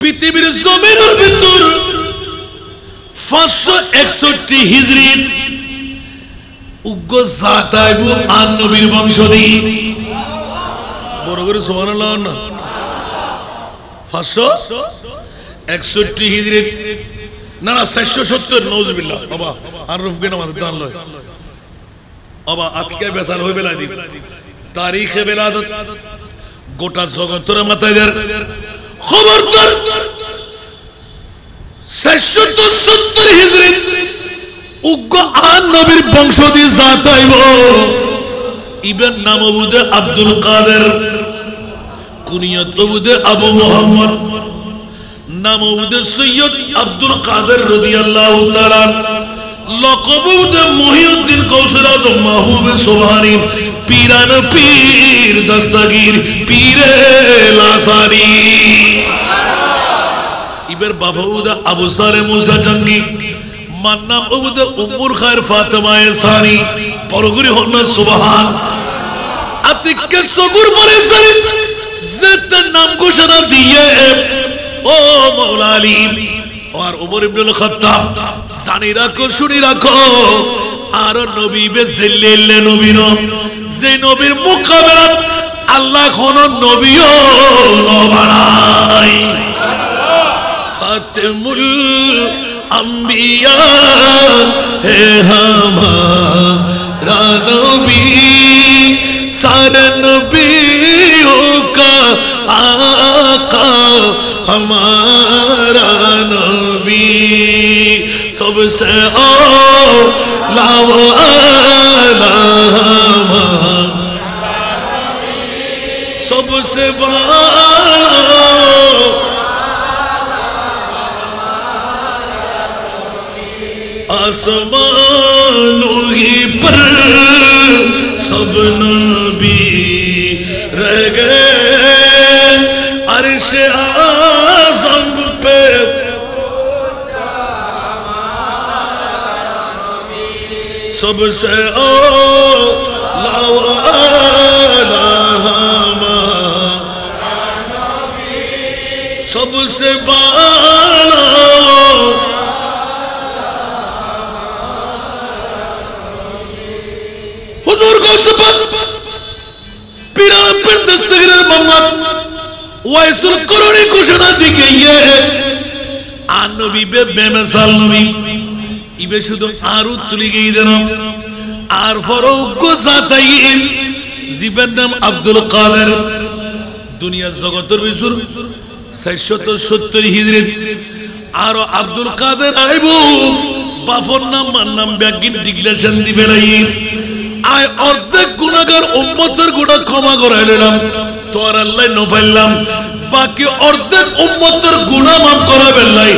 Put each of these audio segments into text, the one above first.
পৃথিবীর জমিনের ভিতর 561 হিজরি উগ্র জাত আইব আর নবীর বংশধী বড় করে সুবহানাল্লাহ না 561 হিজরি না না 470 নাউজুবিল্লাহ বাবা আর রুফগে না মাথা দান লয় বাবা আজকে বেসার হই বেলা দি তারিখে বেলাদত গোটা জগতের মাথায় দের খবরদার 470 হিজরি উগ্র আর নবীর বংশধী জাত আইব ইবেন নাম আবুদে আব্দুল কাদের কুনিয়ত আবুদে আবু মুহাম্মদ নাম আবুদে সৈয়দ আব্দুল কাদের রাদিয়াল্লাহু তাআলা লকব আবুদে মুহিউদ্দিন কৌসর আজম মাহবুব সুবহানী পীরান পীর দস্তগীর পীরে লাসারি ইবের বাবা আবুদে আবু সালে মুসা জঙ্গি মান্নাম আবুদে উম্মুল খায়র ফাতেমা সানি পরগুরি হন সুবহান আতিকে সগুর পরে সারি যেত নাম ঘোষণা দিয়ে ও মাওলা আলী আর ওমর ইবনুল খাত্তাব জানি রাখো শুনি রাখো আর নবী বেজেল্লে নবীর যে নবীর মোকাবেলা আল্লাহ কোন নবীও নবানাই খাতেমুল अंबिया है हमारा नबी सारे नबियों का आका हमारा नबी सबसे औला वाला सबसे बड़ा आसमानों ही पर सब नबी रह गए अर्श आज़म पे सबसे औला वाला हमारा सबसे बड़ा ওয়াইসুল করণী ঘোষণা দিয়ে আর নবী বেমেসাল নবী ইবে শুধু আর তুলি গিয়ে দেন আর ফরৌক জাতাইন জীবের নাম আব্দুল কাদের দুনিয়া জগতের ভিতর 470 হিজরি আর আব্দুল কাদের আইব বাফর নাম মান্নাম ব্যাগিন ডিক্লেরেশন দিবে নাই আয় অর্ধেক গুনাহগার উম্মতের গুনাহ ক্ষমা করাইলাম তোর আল্লাহ নফাইলাম বাকি অর্ধেক উম্মতের গুনাহ মাফ করাবেন নাই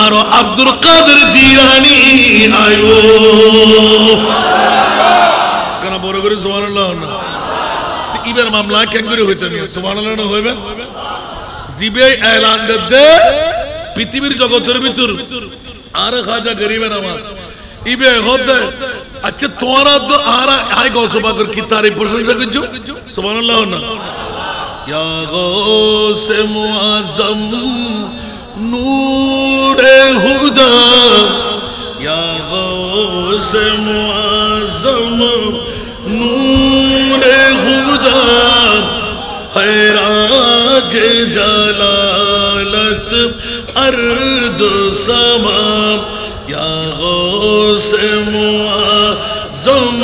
আর আব্দুল কাদের জিলানী আইবো কেন বড় করে সুবহানাল্লাহ না তো ইবের মামলা কেন করে হইতে না সুবহানাল্লাহ না হইবে জিবে এলান দে পৃথিবীর জগতের ভিতর আর খাজা গরিবের নামাজ ইবে হতে আচ্ছা তোরা তো আর আই গসবা কর কি তারিফ প্রশংসা করছো সুবহানাল্লাহ না या गौस मुअज़्ज़म नूरे हुदा या गौस मुअज़्ज़म नूरे हुदा हैराज जलालत अर्द समा या गौस मुअज़्ज़म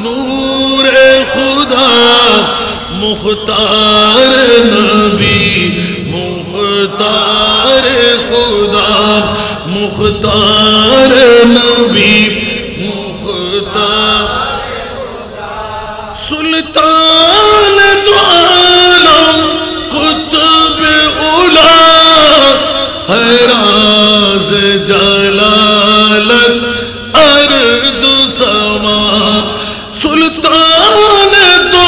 नूरे खुदा मुख्तार नबी मुख्तार खुदा मुख्तार नबी मुख्तार सुल्तान दो आलम कुतुब उला है राज जलालत अर्द समा सुल्तान दो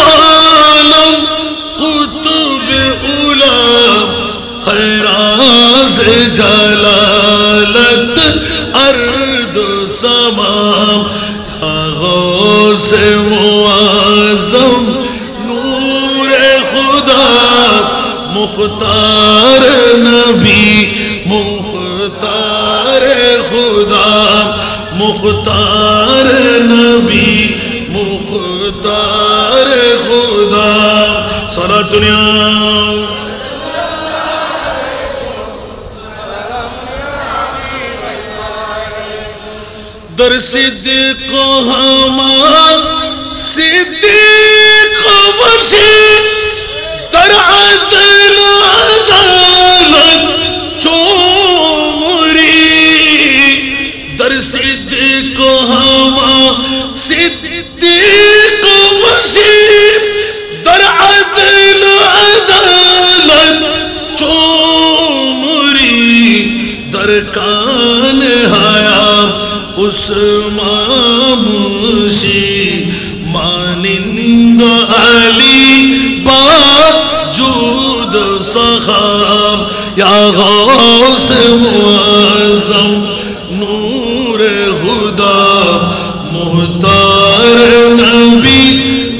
खैराज जलालत अर्द समाम या गौस मुअज़्ज़म नूर खुदा मुख्तार नबी मुख्तार नबी मुख्तार खुदा सारा दुनिया दर सिद्दीक़ हमा सिद्दीक़ वशी दर अदल अदालत चोमरी दर सिद्दीक़ हमा सिद्दीक़ वशी दर अदल अदालत चोमरी दर कान हया उस्मामुशी मानिंद अली बाजूद सखाब या गौस मुअज़्ज़म नूर हुदा मुख्तार नबी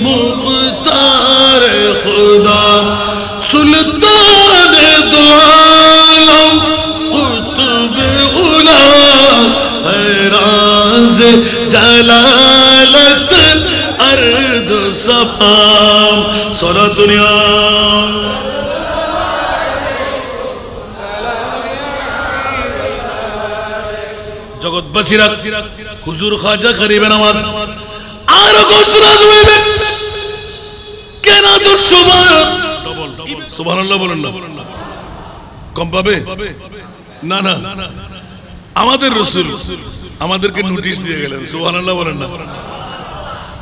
मुख्तार खुदा सुल्तान दो आलम कुतुब उला राज जलालत अर्द सफाम सारा दुनिया जगत बसिरा हुजूर ख्वाजा करीबे नवाज আর ঘোষণা হইবে কেন তোর সুবহানাল্লাহ বলেন না কম পাবে না না আমাদের রাসূল আমাদেরকে নোটিশ দিয়ে গেলেন সুবহানাল্লাহ বলেন না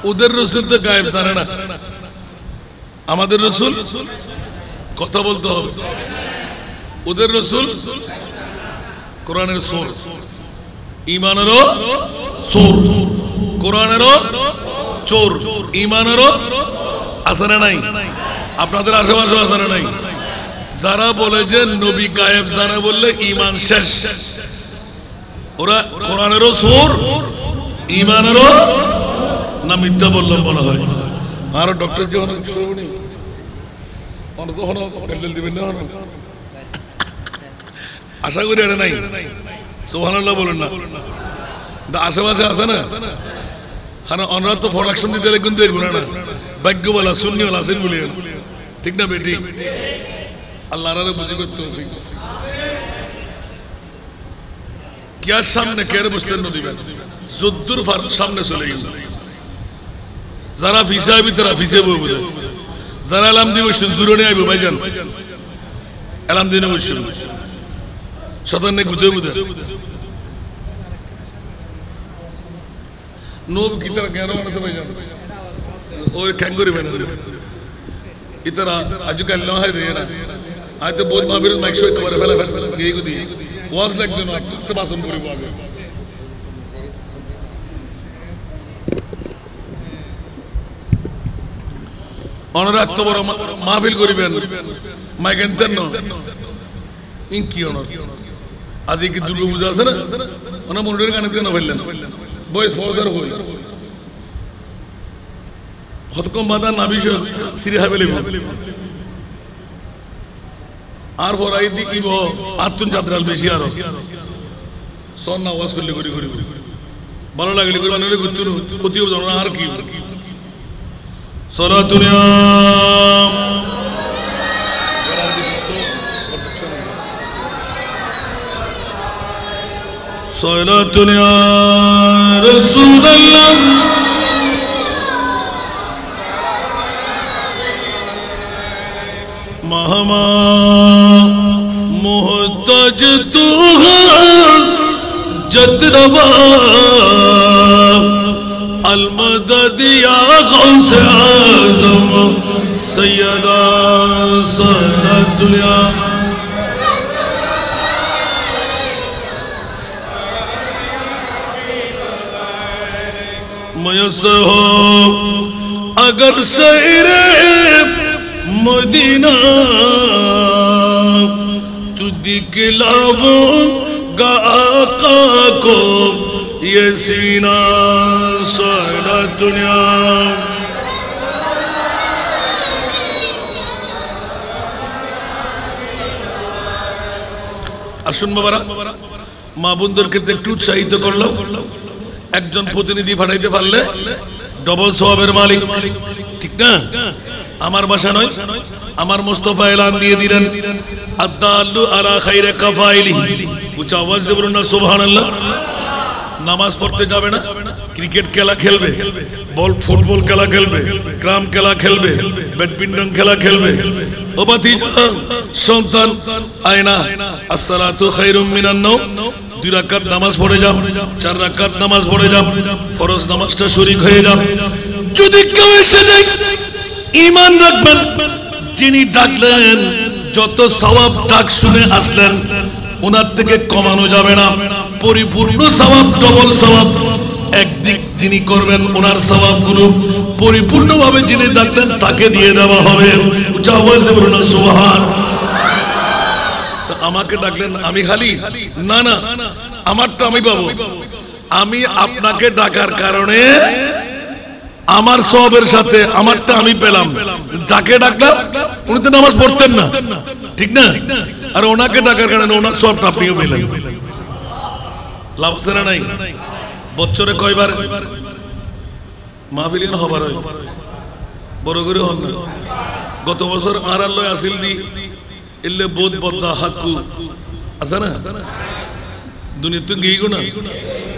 ওদের রাসূল তো গায়েব জানে না আমাদের রাসূল কথা বলতে হবে ওদের রাসূল কোরআনের সূর ঈমানেরও সূর কোরআনেরও চোর ঈমানেরও আছে না নাই আপনাদের আশেপাশে আছে না নাই যারা বলে যে নবী গায়েব জানে বললে ঈমান শেষ ওরা কোরআনেরও চোর ঈমানেরও না মিথ্যা বললে বলা হয় আর ডক্টর জি অনেক শুনি অনেক হন ক্যান্ডেল দিবেন না হন আশা করি এটা নাই সুবহানাল্লাহ বলেন না আশেপাশে আছে না হ্যাঁ অনরা তো প্রোডাকশন দিতে লাগবেন দেখবো না ভাগ্যওয়ালা শূন্যওয়ালা আছেন বলে ঠিক না বেটি আল্লাহ আরে বুঝি করতে তৌফিক क्या सामने केरे मुस्लिम नदी में जुद्दुर फारूक सामने चले गए जरा फीसा भी तरह फीसे वो बुझे जरा अलाम दी वशन जुरोने आई भाईजान अलाम दी ने वशन शतन ने गुदे बुझे नोब की तरह क्या रहा है भाईजान वो कैंगरी बने इतना आज कल ना है देना आज तो बहुत महावीर माइक शो इतना बड़ा फैला गई को दी was like the not tabasum puri baage onorat to boro mahfil koriben mic enten no inki onor aji ki durga puja ase na ona monuder gane dena bhollen boys fozar hoy hotko mada nabish siri haveli আর ফরাই দি কি বো আতুন যাত্রাল বেশি আর সন না ওয়াজ করলে করি করি ভালো লাগলে করি মানে গুতুন ক্ষতি হবে না আর কি সালাতুন ইয়া সালাতুন ইয়া রাসূলুল্লাহ महमा मोहताज तू जतरवा अलमदद या गौस आज़म सैयदा सनतुलिया मयस्सर हो अगर सैरे मदीना तू दिखलाऊंगा आका को ये सीना सारा दुनिया আসুন বাবারা মা বোনদেরকে একটু উৎসাহিত করলাম একজন প্রতিনিধি পাঠাইতে পারলে ডবল সওয়াবের মালিক, ঠিক না? আমার ভাষা নয়, আমার মুস্তাফা এলান দিয়ে দিলেন আদাল্লু আলা খাইরে কাফাইলিহি। উচ্চ আওয়াজ দিয়ে বলুন না সুবহানাল্লাহ। নামাজ পড়তে যাবে না, ক্রিকেট খেলা খেলবে, ফুটবল খেলা খেলবে, ক্রাম খেলা খেলবে, ব্যাডমিন্টন খেলা খেলবে। ও ভাতিজা, সন্তান আয়না, আসসালাতু খায়রুম মিনান নাওম। 2 রাকাত নামাজ পড়ে যাও, 4 রাকাত নামাজ পড়ে যাও, ফরজ নামাজটা শরীক হয়ে যাও। যদি কেউ এসে যায়, ঈমান রাখবেন, যিনি ডাকলেন যত সওয়াব ডাক শুনে আসলেন ওনার থেকে কমানো যাবে না, পরিপূর্ণ সওয়াব, ডবল সওয়াব। একদিক যিনি করবেন ওনার সওয়াবগুলো পরিপূর্ণভাবে যিনি ডাকলেন তাকে দিয়ে দেওয়া হবে। উচ্চ আওয়াজ দিয়ে বলুন সুবহান। তো আমাকে ডাকলেন আমি খালি না, না, আমারটা আমি পাবো। আমি আপনাকে ডাকার কারণে আমার সওয়াবের সাথে আমারটা আমি পেলাম। যাকে ডাকলাম উনি তো নামাজ পড়তেন না, ঠিক না? আর ওনাকে ডাকার কারণে ওনার সওয়াবটা আপনিও পেলেন। লাভ আছে না নাই? বছরে কয়বার মাহফিল হবার হয়? বড় করে হন না। গত বছর আড়াল্লয় আসিল দি এলে বোধ বদ্দা হাক্কু আছে না? দুনিয়া তো গিয়ে গো না,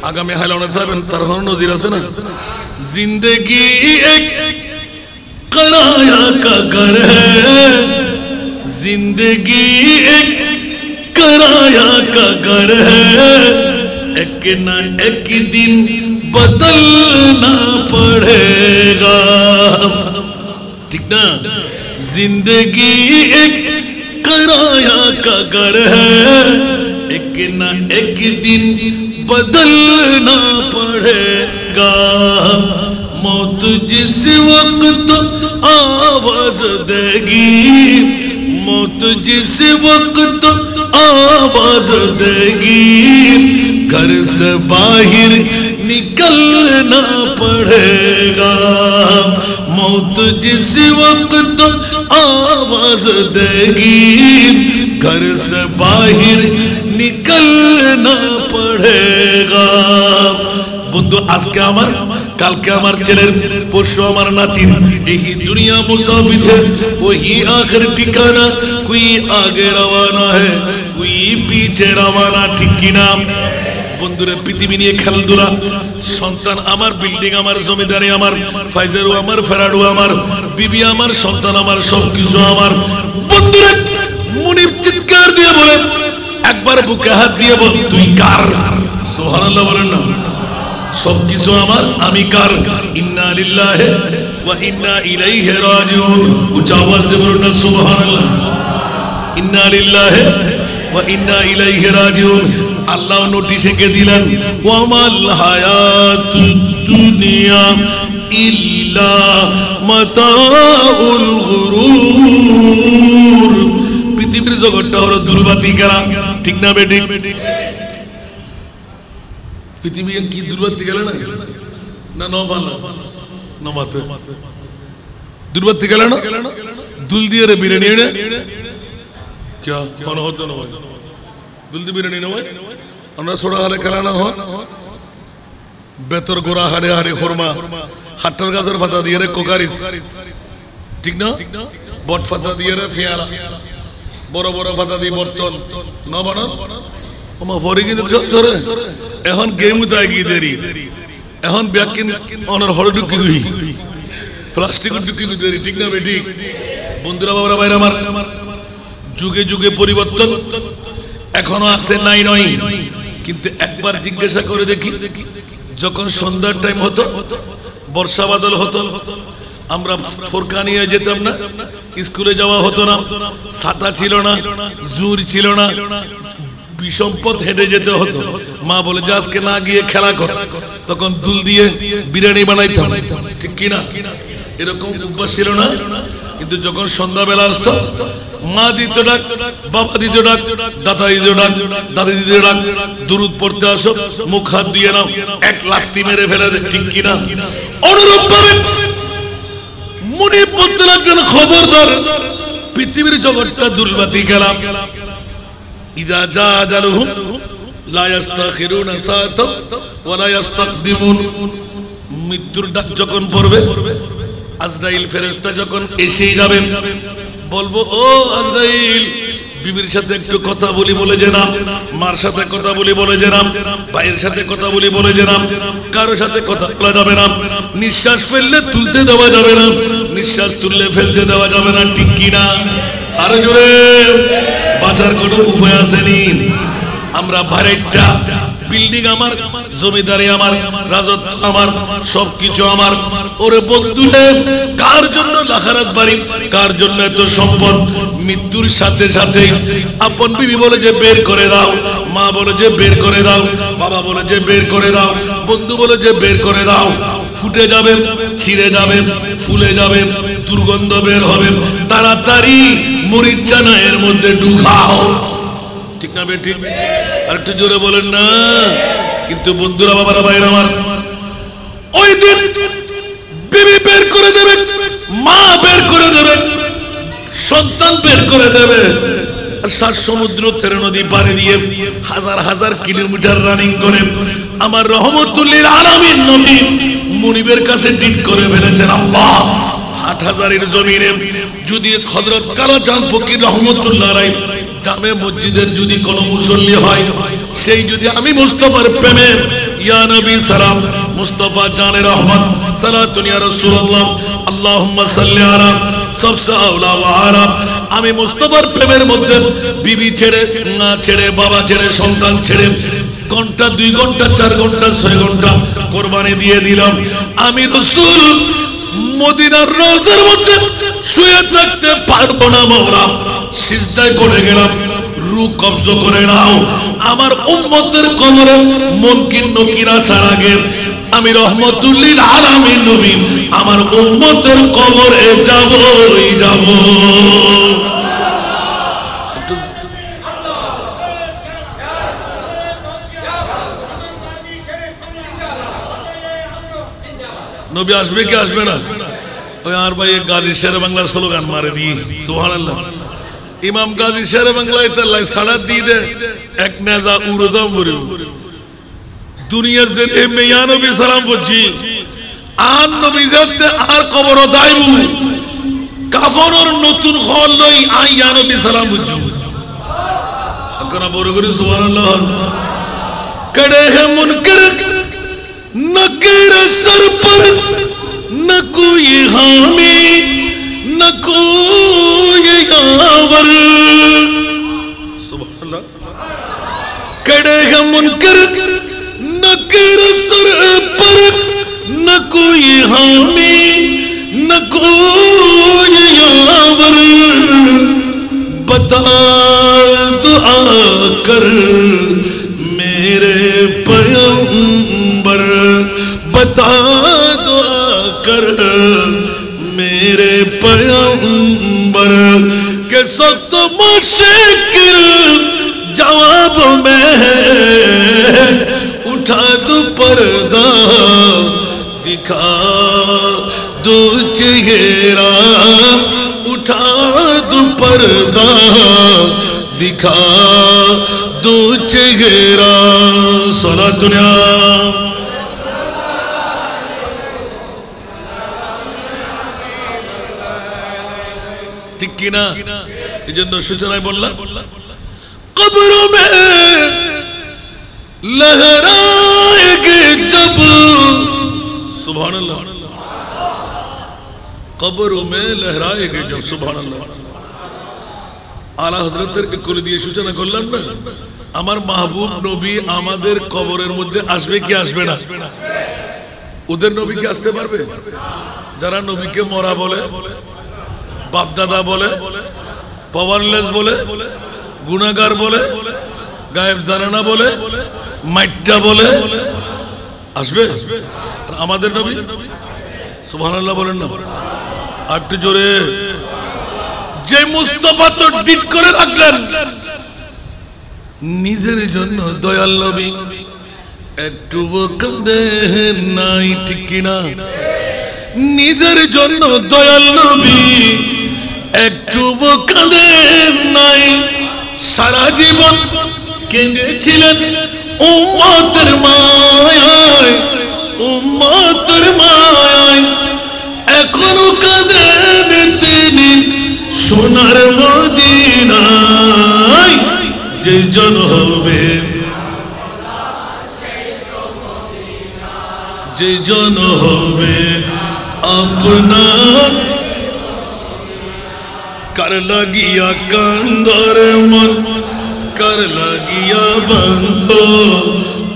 আগামী হাইলানে থাকবেন তার নজির আছে না? जिंदगी एक कराया का घर है, जिंदगी एक कराया का घर है, एक ना एक दिन बदलना पड़ेगा, ठीक ना? जिंदगी एक कराया का घर है, एक ना एक दिन बदलना पड़ेगा, मौत जिस वक्त आवाज देगी, मौत जिस वक्त आवाज देगी, घर से बाहर निकलना पड़ेगा, मौत जिस वक्त आवाज देगी, घर से बाहर निकलना पड़ेगा। बंधु आज के আমার কালকে আমার ছেলের, পরশু আমার নাতির, এই দুনিয়া মুসাফির है, वही आखिर ठिकाना, कोई आगे रवाना है, कोई पीछे रवाना, ঠিক কি না? বন্ধুরা, পৃথিবী নিয়ে খেলাধুলা, সন্তান আমার, বিল্ডিং আমার, জমিদারি আমার, ফাইজারও আমার, ফেরাডু আমার, বিবি আমার, সন্তান আমার, সবকিছু আমার। বন্ধুরা, মুনিব চিৎকার দিয়ে বলে, একবার বুকে হাত দিয়ে বল, তুই কার? সুবহানাল্লাহ বলেন না? সবকিছু আমার, আমি কার? ইন্না লিল্লাহি ওয়া ইন্না ইলাইহি রাজিউন। উচ্চ আওয়াজ দিয়ে বলুন না সুবহানাল্লাহ। ইন্না লিল্লাহি ওয়া ইন্না ইলাইহি রাজিউন। আল্লাহ নোটিশে কে দিলেন, ওয়ামাল হায়াতুদ দুনিয়া ইল্লা মাতাউল গুরুর। পৃথিবীর জগৎটা হলো দুর্বাতি খেলা, ঠিক না বেটি? পৃথিবী কি দুর্বাতি খেলা না? না নবালা নমাতে দুর্বাতি খেলা না? দুল দিয়ে রে বিরিয়ানি এনে क्या कौन होता ना भाई दुल दी बिरनी ना भाई अन्ना सोडा हाले खेला ना हो बेतर गोरा हारे हारे खुरमा हाटर गाजर फता दिए रे कोकारिस, ठीक ना? बट फता दिए रे फियाला, बड़ो बड़ो फता दी बर्तन ना बना ওমা ফরি কিন্তু সরে এখন গেম উতাই গিয়ে দেরি, এখন ব্যাকিন অনার হড় ঢুকি গই, প্লাস্টিক ঢুকি গই দেরি, ঠিক না বেটি? বন্ধুরা, বাবারা, ভাইরা আমার, যুগে যুগে পরিবর্তন এখনো আছে, নাই নয়। কিন্তু একবার জিজ্ঞাসা করে দেখি, যখন সন্ধ্যার টাইম হতো, বর্ষা বাদল হতো, আমরা ফোরকা নিয়ে যেতাম না, স্কুলে যাওয়া হতো না, ছাতা ছিল না, জুর ছিল না, বিসম্পদ হেঁটে যেতে হতো। মা বলে যে আজকে না গিয়ে খেলা কর, তখন দুল দিয়ে বিরিয়ানি বানাইতাম, ঠিক কিনা? এরকম অভ্যাস ছিল না। কিন্তু যখন সন্ধ্যাবেলা আসতো, মা দিত ডাক, বাবা দিত ডাক, দাদা দিত ডাক, দাদি দিত ডাক, দুরুদ পড়তে আসো, মুখ হাত দিয়ে নাও, এক লাথি মেরে ফেলে দে, ঠিক কিনা? অনুরূপ ভাবে মুনিব বলতে লাগলেন, খবরদার, পৃথিবীর জগৎটা দুর্বাতি খেলা। ইদা জা আজালুহুম লা ইস্তাখিরুনা সাআতাও ওয়ালা ইস্তাকদিমুন। মৃত্যুর ডাক যখন পড়বে, আজরাইল ফেরেশতা যখন এসেই যাবেন, বলবো ও আজরাইল, বিবির সাথে একটু কথা বলি বলে জেনাম, মার সাথে কথা বলি বলে জেনাম, ভাইয়ের সাথে কথা বলি বলে জেনাম, কারো সাথে কথা বলা যাবে না, নিঃশ্বাস ফেললে তুলতে দেওয়া যাবে না, নিঃশ্বাস তুললে ফেলতে দেওয়া যাবে না, ঠিক কিনা? আরো জোরে। বাঁচার কোনো উপায় আসেনি। আমরা ভাড়াটা, বিল্ডিং আমার, জমিদারি আমার, রাজত্ব আমার, সবকিছু আমার। ওরে বন্ধুরে, কার জন্য লাখারাত বাড়ি, কার জন্য এত সম্পদ? মৃত্যুর সাথে সাথে আপন বিবি বলে যে বের করে দাও, মা বলে যে বের করে দাও, বাবা বলে যে বের করে দাও, বন্ধু বলে যে বের করে দাও। ফুটে যাবে, ছিঁড়ে যাবে, ফুলে যাবে, দুর্গন্ধ বের হবে, তাড়াতাড়ি মরিচানা এর মধ্যে ঢুকাও। ঠিক না বেটি? আর একটু জোরে বলেন না। কিন্তু বন্ধুরা, বাবারা, ভাইরা আমার, ওই দিন বিবি বের করে দেবে, মা বের করে দেবে, সন্তান বের করে দেবে। আর 7 সমুদ্র 13 নদী পাড়ি দিয়ে হাজার হাজার কিলোমিটার রানিং করে আমার রহমতুল লিল আলামিন নবী মুনিবের কাছে ডিট করে ফেলেছেন। আল্লাহ, হাটহাজারের জমিনে যদি হযরত কালাচাঁদ ফকির রহমতুল্লাহ আলাইহি জামে মসজিদের যদি কোনো মুসল্লি হয়, সেই যদি আমি মুস্তাফার প্রেমে ইয়া নবী সালাম, মুস্তাফা জানে রহমত সালাতুন ইয়া রাসূলুল্লাহ আল্লাহুম্মা সাল্লি আলা সবসে আওলা ওয়া আরাম, আমি মুস্তাফার প্রেমের মধ্যে বিবি ছেড়ে, মা ছেড়ে, বাবা ছেড়ে, সন্তান ছেড়ে ঘন্টা 2 ঘন্টা 4 ঘন্টা 6 ঘন্টা কুরবানি দিয়ে দিলাম। আমি রাসূল মদিনার রওজার মধ্যে শুয়ে থাকতে পারবো না মওলা, সিজদায় পড়ে গেলাম, রূহ কবজ করে নাও। আমার উম্মতের কবরে মুনকির নকির আসার আগে আমি রহমতুল লিল আলামিন নবী আমার উম্মতের কবরে যাবই যাব। নবী আসবে কি আসবে না? ওই আর ভাই গাজী শেরে বাংলার স্লোগান মারে দি সুবহানাল্লাহ। ইমাম গাজী শেরে বাংলায় তাল্লাই সাড়া দিয়ে দে এক নেজা উড়দাম করে দুনিয়ার যে মেয়া নবী সালাম বলছি আর নবী যাতে আর কবর দাইবু কাফনের নতুন হল লই আই ইয়া নবী সালাম বলছি আকরা বড় করে সুবহানাল্লাহ। কড়ে হে মুনকর नकीर सर पर न कोई हामी न कोई यावर, सुभान अल्लाह। कड़े हैं मुनकर नकीर सर पर न कोई हामी न कोई यावर, बता तो आकर मेरे पैगंबर, बता दो आकर मेरे पैगंबर के सख्त मुश्किल जवाब में उठा दो पर्दा दिखा दो चेहरा, उठा दो पर्दा दिखा दो चेहरा। सारा दुनिया ঠিক কিনা? এই জন্য সূচনায় বললাম কবরোं में लहराएंगे जब, सुभान अल्लाह, कब्रों में लहराएंगे जब, सुभान अल्लाह। आला हजरतेर কোলে দিয়ে সূচনা করলাম না, আমার মাহবুব নবী আমাদের কবরের মধ্যে আসবে কি আসবে না? ওদের নবী কি আসতে পারবে? যারা নবীকে মরা বলে, বাপদাদা বলে, পাওয়ারলেস বলে, গুনাহগার বলে, গায়েব জানা বলে, মাইট্টা বলে, আসবে? আমাদের নবী সুবহানাল্লাহ বলেন না আর একটু জোরে। যে মুস্তাফা তো ডিট করে রাখলেন নিজের জন্য দয়াল নবী, একটু কাঁদে নাই, ঠিক কিনা? নিজের জন্য দয়াল নবী একটু কাঁদে নাই, সারা জীবন কেঁদেছিলেন উম্মতের মায়ায়, উম্মতের মায়ায় এখনো কাঁদেন তিনি সোনার মদিনায়। যে জন হবে, যে জন হবে আপনার, কার লাগিয়া কান্দর মন, কার লাগিয়া বন্ধ,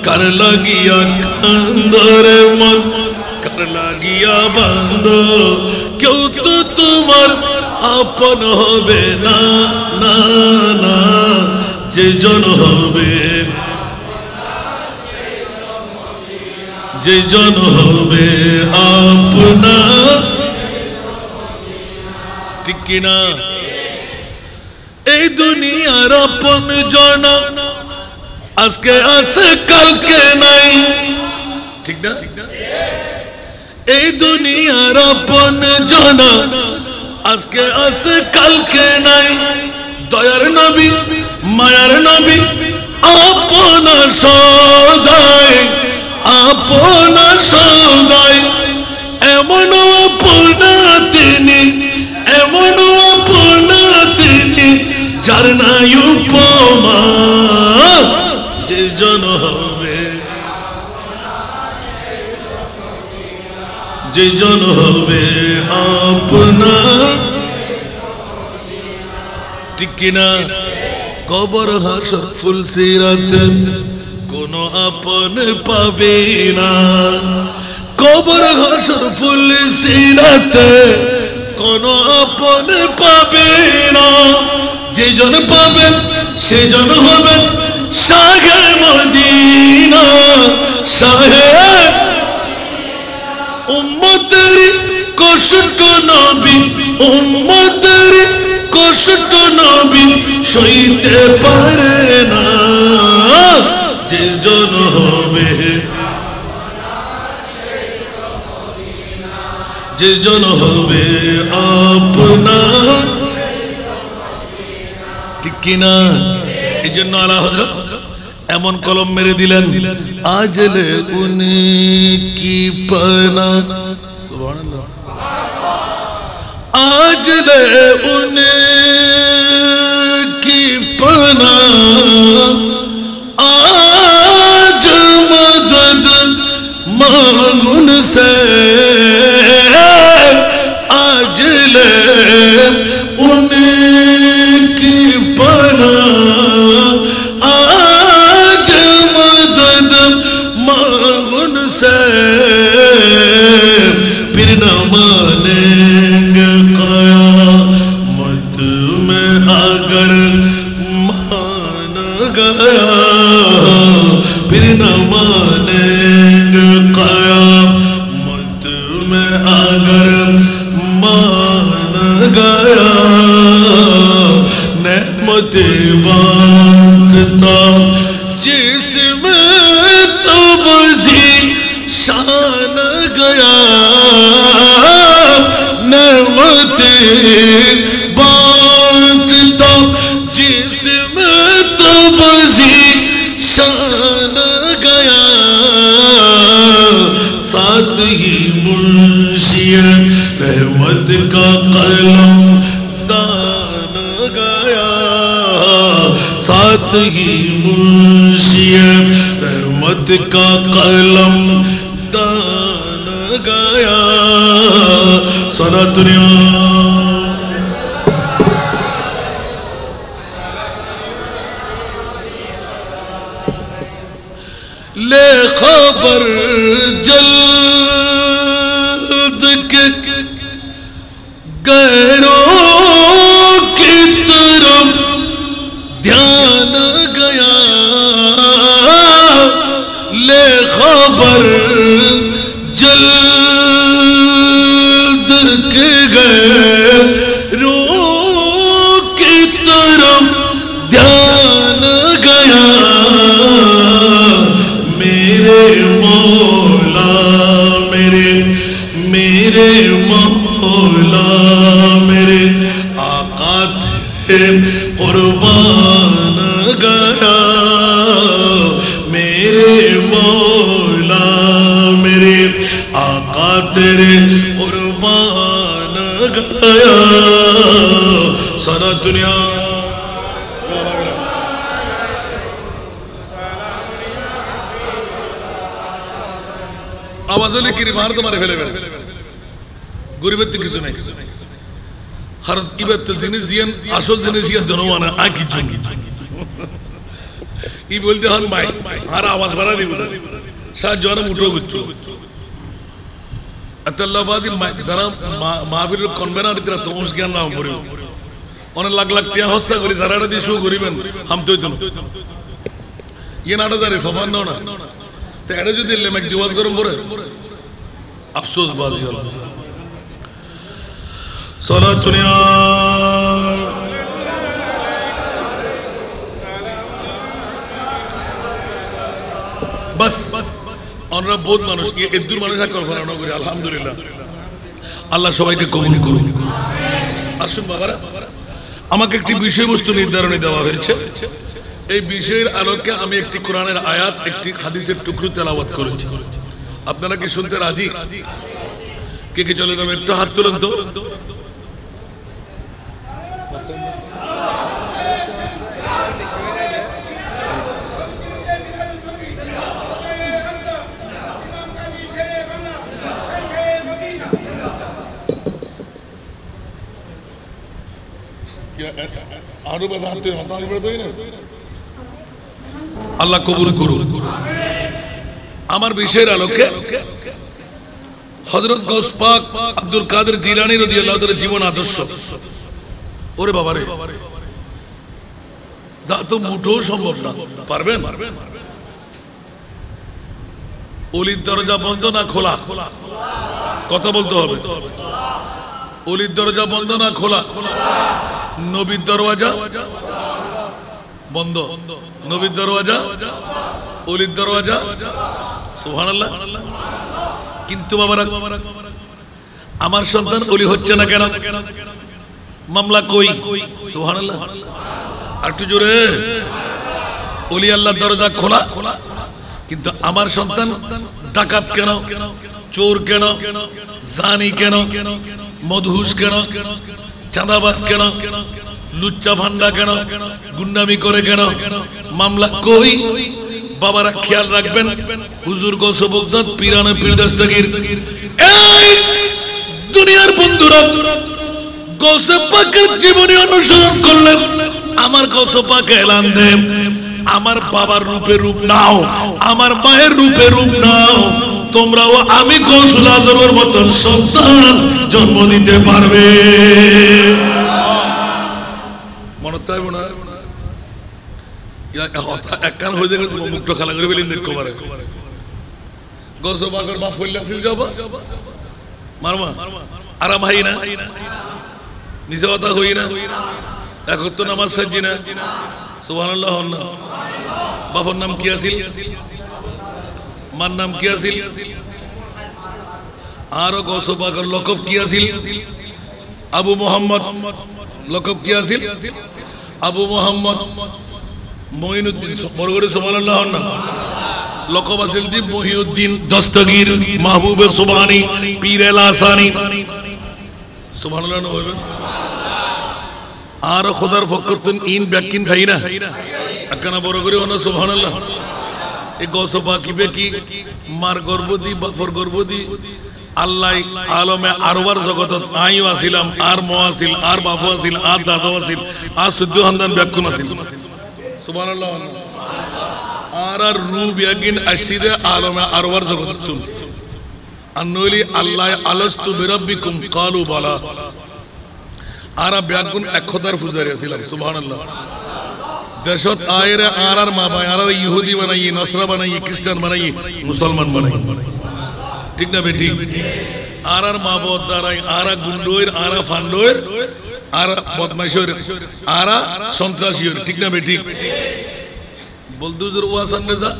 কার লাগিয়া কান্দর মন, কার লাগিয়া বন্ধ। কেউ তো তোমার আপন হবে না, না না। যে জন হবে, যে জন হবে আপনার, ঠিক কিনা? এই দুনিয়ার আপন জন আজকে আছে কালকে নাই, ঠিক না? এই দুনিয়ার আপন জন আজকে আছে কালকে নাই। দয়ার নবী মায়ার নবী আপনা সদাই, আপনা সদাই এমন আপনা তিনি, এমন আপনা তিনি যার নাই উপমা। যে জন হবে, যে জন হবে আপনার, ঠিক কিনা? কবর হাসর ফুলসিরাত কোনো আপন পাবে না, কবর হাসর ফুলসিরাত কোনো আপন পাবে না। যে জন পাবেন সে জন হবেন শাহে মদিনা, শাহে। উম্মতের কষ্ট নবী, উম্মতের কষ্ট নবী সইতে পারে না। যে জন হবে, যে জন হবে আপনার, ঠিক কিনা? এই জন্য আলা হযরত এমন কলম মেরে দিলেন, আজলে উনি কি পানা, সুবহানাল্লাহ, আজলে উনি কি পানা, আজ মদদ मांगुन से आजले उनकी पनाह आज मदद मांगुन से फिर न मानेंगे क़यामत में अगर मान गया फिर न मानेंगे क़यामत में अगर मान गया नेमतें बांटता जिसमें तो बज़ी शान गया नेमतें बांटता जिसमें तो बज़ी शान गया साथ ही मुंशी रहमत का कलम दान गया साथ ही मुंशी रहमत का कलम दान गया सना दुनिया ले खबर जल्द के गैरों की तरफ ध्यान गया ले खबर जल्द के गैरों की तरफ ध्यान गया मेरे मौला मेरे मौला मेरे आका थे कुर्बान गया দুনিয়া আওয়াজ হলে কি মার তোমারে ফেলে ফেলে গরিবের তো কিছু নাই হর ইবাদ তো জিনিস দিয়েন আসল জিনিস দিয়েন দনওয়ানা আকি জঙ্গি ই বলতে হন মাই আর আওয়াজ বাড়া দিব সাত জনে মুঠো গুচ্ছ আতাল্লাহবাজি যারা মাহফিল কনভেনার দিরা তমস জ্ঞান নাম পড়িব অনেক লাখ লাখ টিয়া হস্তা করি যারা দিয়ে শো করিবেন হামতে হইতো ইয়ে নাটা দাঁড়ে ফফান দাও না তো এটা যদি লেমেক দিওয়াজ গরম পড়ে আফসোস বাজি হল সালাতুনিয়া বাস আমরা বহুত মানুষ এদুর মানুষ কল্পনা করি আলহামদুলিল্লাহ আল্লাহ সবাইকে কবুল করুন আসুন বাবারা আমাকে একটি বিষয়বস্তু নির্ধারণে দেওয়া হয়েছে এই বিষয়ের আলোকে আমি একটি কোরআনের আয়াত একটি হাদিসের টুকরো তেলাওয়াত করেছি আপনারা কি শুনতে রাজি কে কে চলে যাবে একটু হাত তুলেন তো আল্লাহ কবুল করুন আমার বিষয়ের আলোকে হযরত গাউস পাক আব্দুল কাদের জিলানী রাদিয়াল্লাহু তাআলার জীবন আদর্শ ওরে বাবা রে যা তো মুঠো সম্ভব না পারবেন ওলির দরজা বন্ধ না খোলা কথা বলতে হবে ওলির দরজা বন্ধ না খোলা নবীর দরওয়াজা বন্ধ নবীর দরওয়াজা ওলির দরওয়াজা সুবহানাল্লাহ কিন্তু বাবারা আমার সন্তান ওলি হচ্ছে না কেন মামলা কই সুবহানাল্লাহ আর একটু জোরে ওলি আল্লাহর দরজা খোলা কিন্তু আমার সন্তান ডাকাত কেন চোর কেন জানি কেন মদহুশ কেন চাঁদাবাজ কেন লুচ্চা ভান্ডা কেন গুন্ডামি করে কেন মামলা কই বাবারা খেয়াল রাখবেন হুজুর গৌস বগদাদ পীরানে পীর দস্তগীর এই দুনিয়ার বন্ধুরা গৌস পাকের জীবনী অনুসরণ করলে আমার গৌস পাক এলান দেন আমার বাবার রূপে রূপ নাও আমার মায়ের রূপে রূপ নাও তোমরাও আমি গৌসুল আজমের মতন সন্তান জন্ম দিতে পারবে মনে তাই মনে হয় একখান হয়ে যাবে মুক্ত খেলা করে বেলিন দেখতে পারে গৌস পাকের বাপ হইলাছিল যাব মারমা আরাম হাই না নিজে কথা হই না এখন তো নামাজ সাজি না সুবহানাল্লাহ না বাবার নাম কি আছিল মার নাম কি আছিল আর গৌস পাকের লকব কি আছিল আবু মোহাম্মদ লকব কি আছিল আবু মোহাম্মদ মঈনুদ্দিন বরগরে সুবহানাল্লাহ না লকব আছিল দি মহিউদ্দিন দস্তগীর মাহবুবে সুবহানী পীর এলাসানি সুবহানাল্লাহ বলবেন আর খোদার ফকরতুন ইন ব্যাকিন খাই না একখানা বরগরে হনা সুবহানাল্লাহ এই গৌস পাকিবে কি মার গর্ভদি বাফর গর্ভদি আল্লাহ আলমে আরবার জগতত আইও আসিলাম আর ম আসিল আর বাফু আসিল আর দাদা আসিল আর সুদ্দু হান্দান ব্যাকুন আসিল সুবহানাল্লাহ আর রু বিয়াকিন আসিদে আলমে আরবার জগততুন আনলি আল্লাহ আলাস্তু বিরাব্বিকুম ক্বালু বালা আর ব্যাকুন এক খোদার পূজারি আসিলাম সুবহানাল্লাহ দেশত আয়ের আর মা ভাই আর ইহুদি বানাই নসরা বানাই খ্রিস্টান বানাই মুসলমান বানাই ঠিক না বেটি আর মা বদ দ্বারাই আর গুন্ডোর আর ফান্ডোর আর বদমাইশোর আর সন্ত্রাসীর ঠিক না বেটি বলতো জোর ওয়াসান রেজা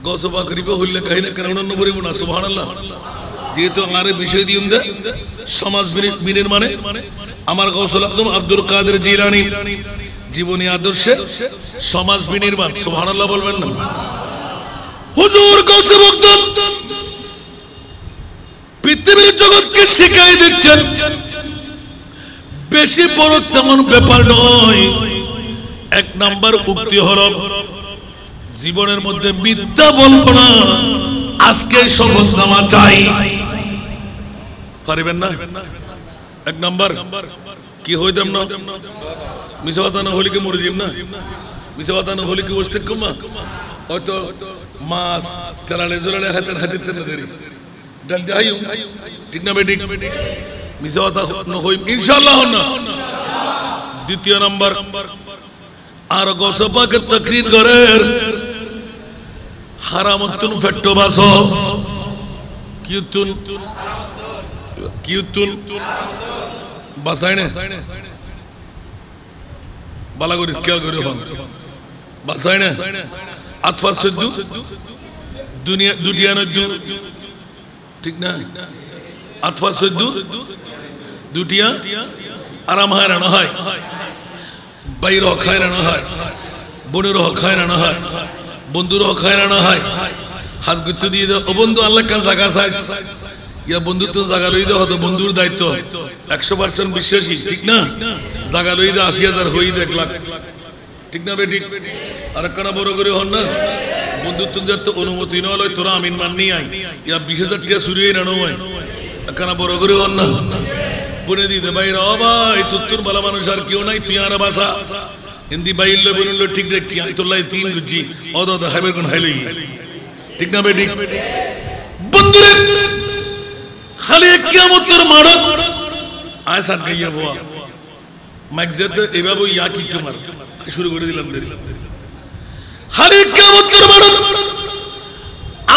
গৌস পাক রিবে হইলে কাহিনা কেন নবরিব না সুবহানাল্লাহ যেহেতু আমারে বিষয় দিউন দে সমাজ বিনির্মাণে আমার গৌসুল আজম আব্দুল কাদের জিলানী জীবনী আদর্শে সমাজ বিনির্মাণ সুবহানাল্লাহ বলবেন না হুজুর গৌস বগদাদ পৃথিবীর জগৎকে শিখাই দিচ্ছেন বেশি বড় তেমন ব্যাপার নয়। এক নাম্বার উক্তি হলো জীবনের মধ্যে মিথ্যা বলবো না, আজকে শপথনামা চাই। পারবেন না? এক নাম্বার কি হইতাম না, মিছা কথা না হলে কি মরে যাম না, মিছা কথা না হলে কি ওস্তেক কমা হয়তো মাছ তেলালে জলালে হাতের হাতের তেলে দেরি ডাল দেহাই ঠিক না বেঠিক? মিছা কথা না হই ইনশাআল্লাহ না। দ্বিতীয় নাম্বার আর গোসপাকে তাকরীর করের হারামতুন ফেট্টো বাস কিউতুন কিউতুন বাসাইনে বালা করিস খেয়াল করে হন বাসাইনে আতফা সদ্দু দুনিয়া দুটিয়ানো ঠিক না? আতফা সদ্দু দুটিয়া আরাম হায়রানো হয়, বাইর হক হায়রানো হয়, বোনের হক হায়রানো হয়, বন্ধুর হক হায়রানো হয়। হাজ গুত্তু দিয়ে দাও ও বন্ধু আল্লাহ কান জায়গা চাইস ইয়া বন্ধুত্ব জায়গা লই দেওয়া হতো বন্ধুর দায়িত্ব 100% বিশ্বাসী ঠিক না? জায়গা লই দে 80,000 হই দে 1 লাখ ঠিক না বেঠিক? আর একখানা বড় করে হন না বন্ধুত্ব যাতে অনুমতি না লয় তোরা আমিন মাননি আই ইয়া 20,000 টাকা চুরিয়ে না নয় একখানা বড় করে হন না বনে দিতে বাইরে ও ভাই তুত্তুর ভালো মানুষ আর কেউ নাই তুই আর বাসা হিন্দি বাইল বলল ঠিক রেখি আমি তোলাই 3 গুজি অদ অদ হাইবের কোন হাইলই ঠিক না বেঠিক? বন্ধুরে খালি কিয়ামতের মারত আয় সাত গাইয়া বাবা মাইক যেতে এভাবে ইয়া কি তোমার শুরু করে দিলাম দেরি খালি কিয়ামতের মারত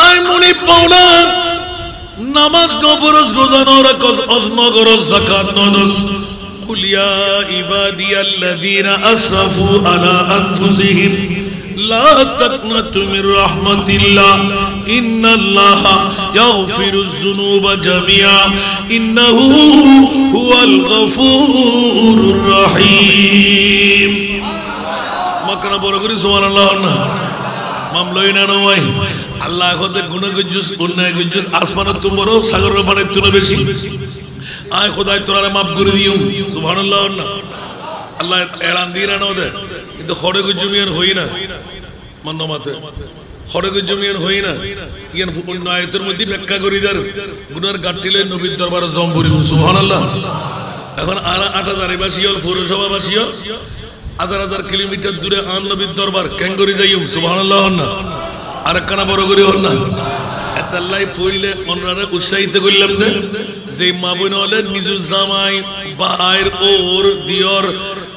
আয় মনি পাওনা নামাজ নফরজ রোজা নরকজ অজনগরজ যাকাত নদস কুল ইয়া ইবাদিয়াল্লাযীনা আসরাফু আলা আনফুসিহিম লা তাকনাতু মির রাহমাতিল্লাহ ইন্নাল্লাহা ইয়াগফিরুয যুনুবা জামিআ ইন্নাহু হুয়াল গফুরুর রহিম। মাকনা বড় করে সুবহানাল্লাহ না মামলাই না নয় আল্লাহ খোদা গুনাহগুজুস অন্যায় গুজুস আসমানের তো বড় সাগরের পানির তুলো বেশি আয় খোদাই তোরা মাফ করে দিও সুবহানাল্লাহ না। আল্লাহ এলান দিয়ে না ওদের কিন্তু খড়গু জমিয়ান হই না মান্য মাথে খড়গু জমিয়ান হই না ইয়ান অন্য আয়াতের মধ্যে ব্যাখ্যা করি দার গুনার গাট্টিলে নবীর দরবারে জম্বুরি সুবহানাল্লাহ। এখন 8,000 বাসী হল পৌরসভাবাসী 1,000 কিলোমিটার দূরে আন নবীর দরবার ক্যাঙ্গরি যাইও সুবহানাল্লাহ না। আর একখানা বড় করে হল না এতাল্লাই পড়লে অন্যরা উৎসাহিত করলাম না যে মা বোন হলে নিজের জামাই ভাইয়ের ওর দিয়র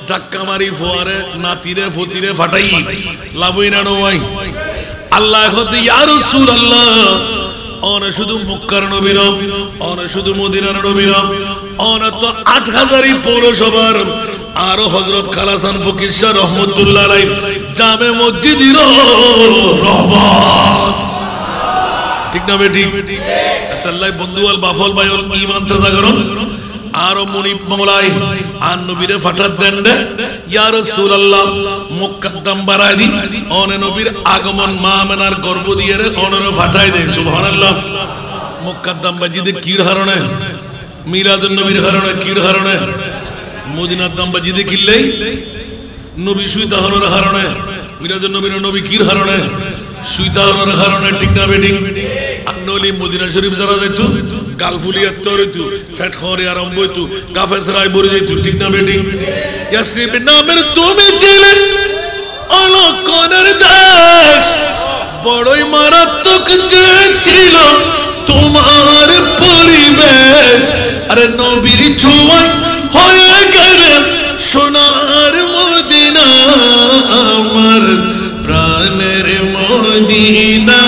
ধাক্কা মারি ফোয়ারে নাতিরে ফতিরে ফাটাই লাভই না নয় আল্লাহ হতে ইয়া রাসূলুল্লাহ অনে শুধু মক্কার নবীর অনে শুধু মদিনার নবীর অনে তো 8,000 পৌরসভার আরো হযরত খালাসান ফকির শাহ রহমাতুল্লাহ আলাইহি জামে মসজিদের রহমত ঠিক না বেঠিক? আল্লাহ বন্ধু আল বাফল ভাইল ঈমান তাজা করুন আর মুনিব মাওলাই আর নবীরে ফাটাত দেন দে ইয়া রাসূলুল্লাহ মুকদ্দম বাড়াই দি অনে নবীর আগমন মা আমেনার গর্ভ দিয়ে রে অনরে ফাটাই দে সুবহানাল্লাহ। মুকদ্দম বাজিদে কির হারণে মিলাদুন নবীর হারণে কির হারণে মদিনার দাম বাজিদে কিল্লেই নবী সুইতা হরর হারণে মিলাদুন নবীর নবী কির হারণে সুইতা হরর হারণে ঠিক না বেঠিক? আন্নলি মদিনা শরীফ যারা যাইতো গালফুলিয়া তরিতু ফেট খরে আরম্ভ হইতো গাফেসরাই বরে যাইতো ঠিক না বেঠিক? ইয়াসরিব নামের তুমি ছিলে অলকনের দেশ বড়ই মারাত্মক যে ছিল তোমার পরিবেশ আরে নবীর ছোঁয়ায় হয়ে গেলে সোনার মদিনা আমার প্রাণের মদিনা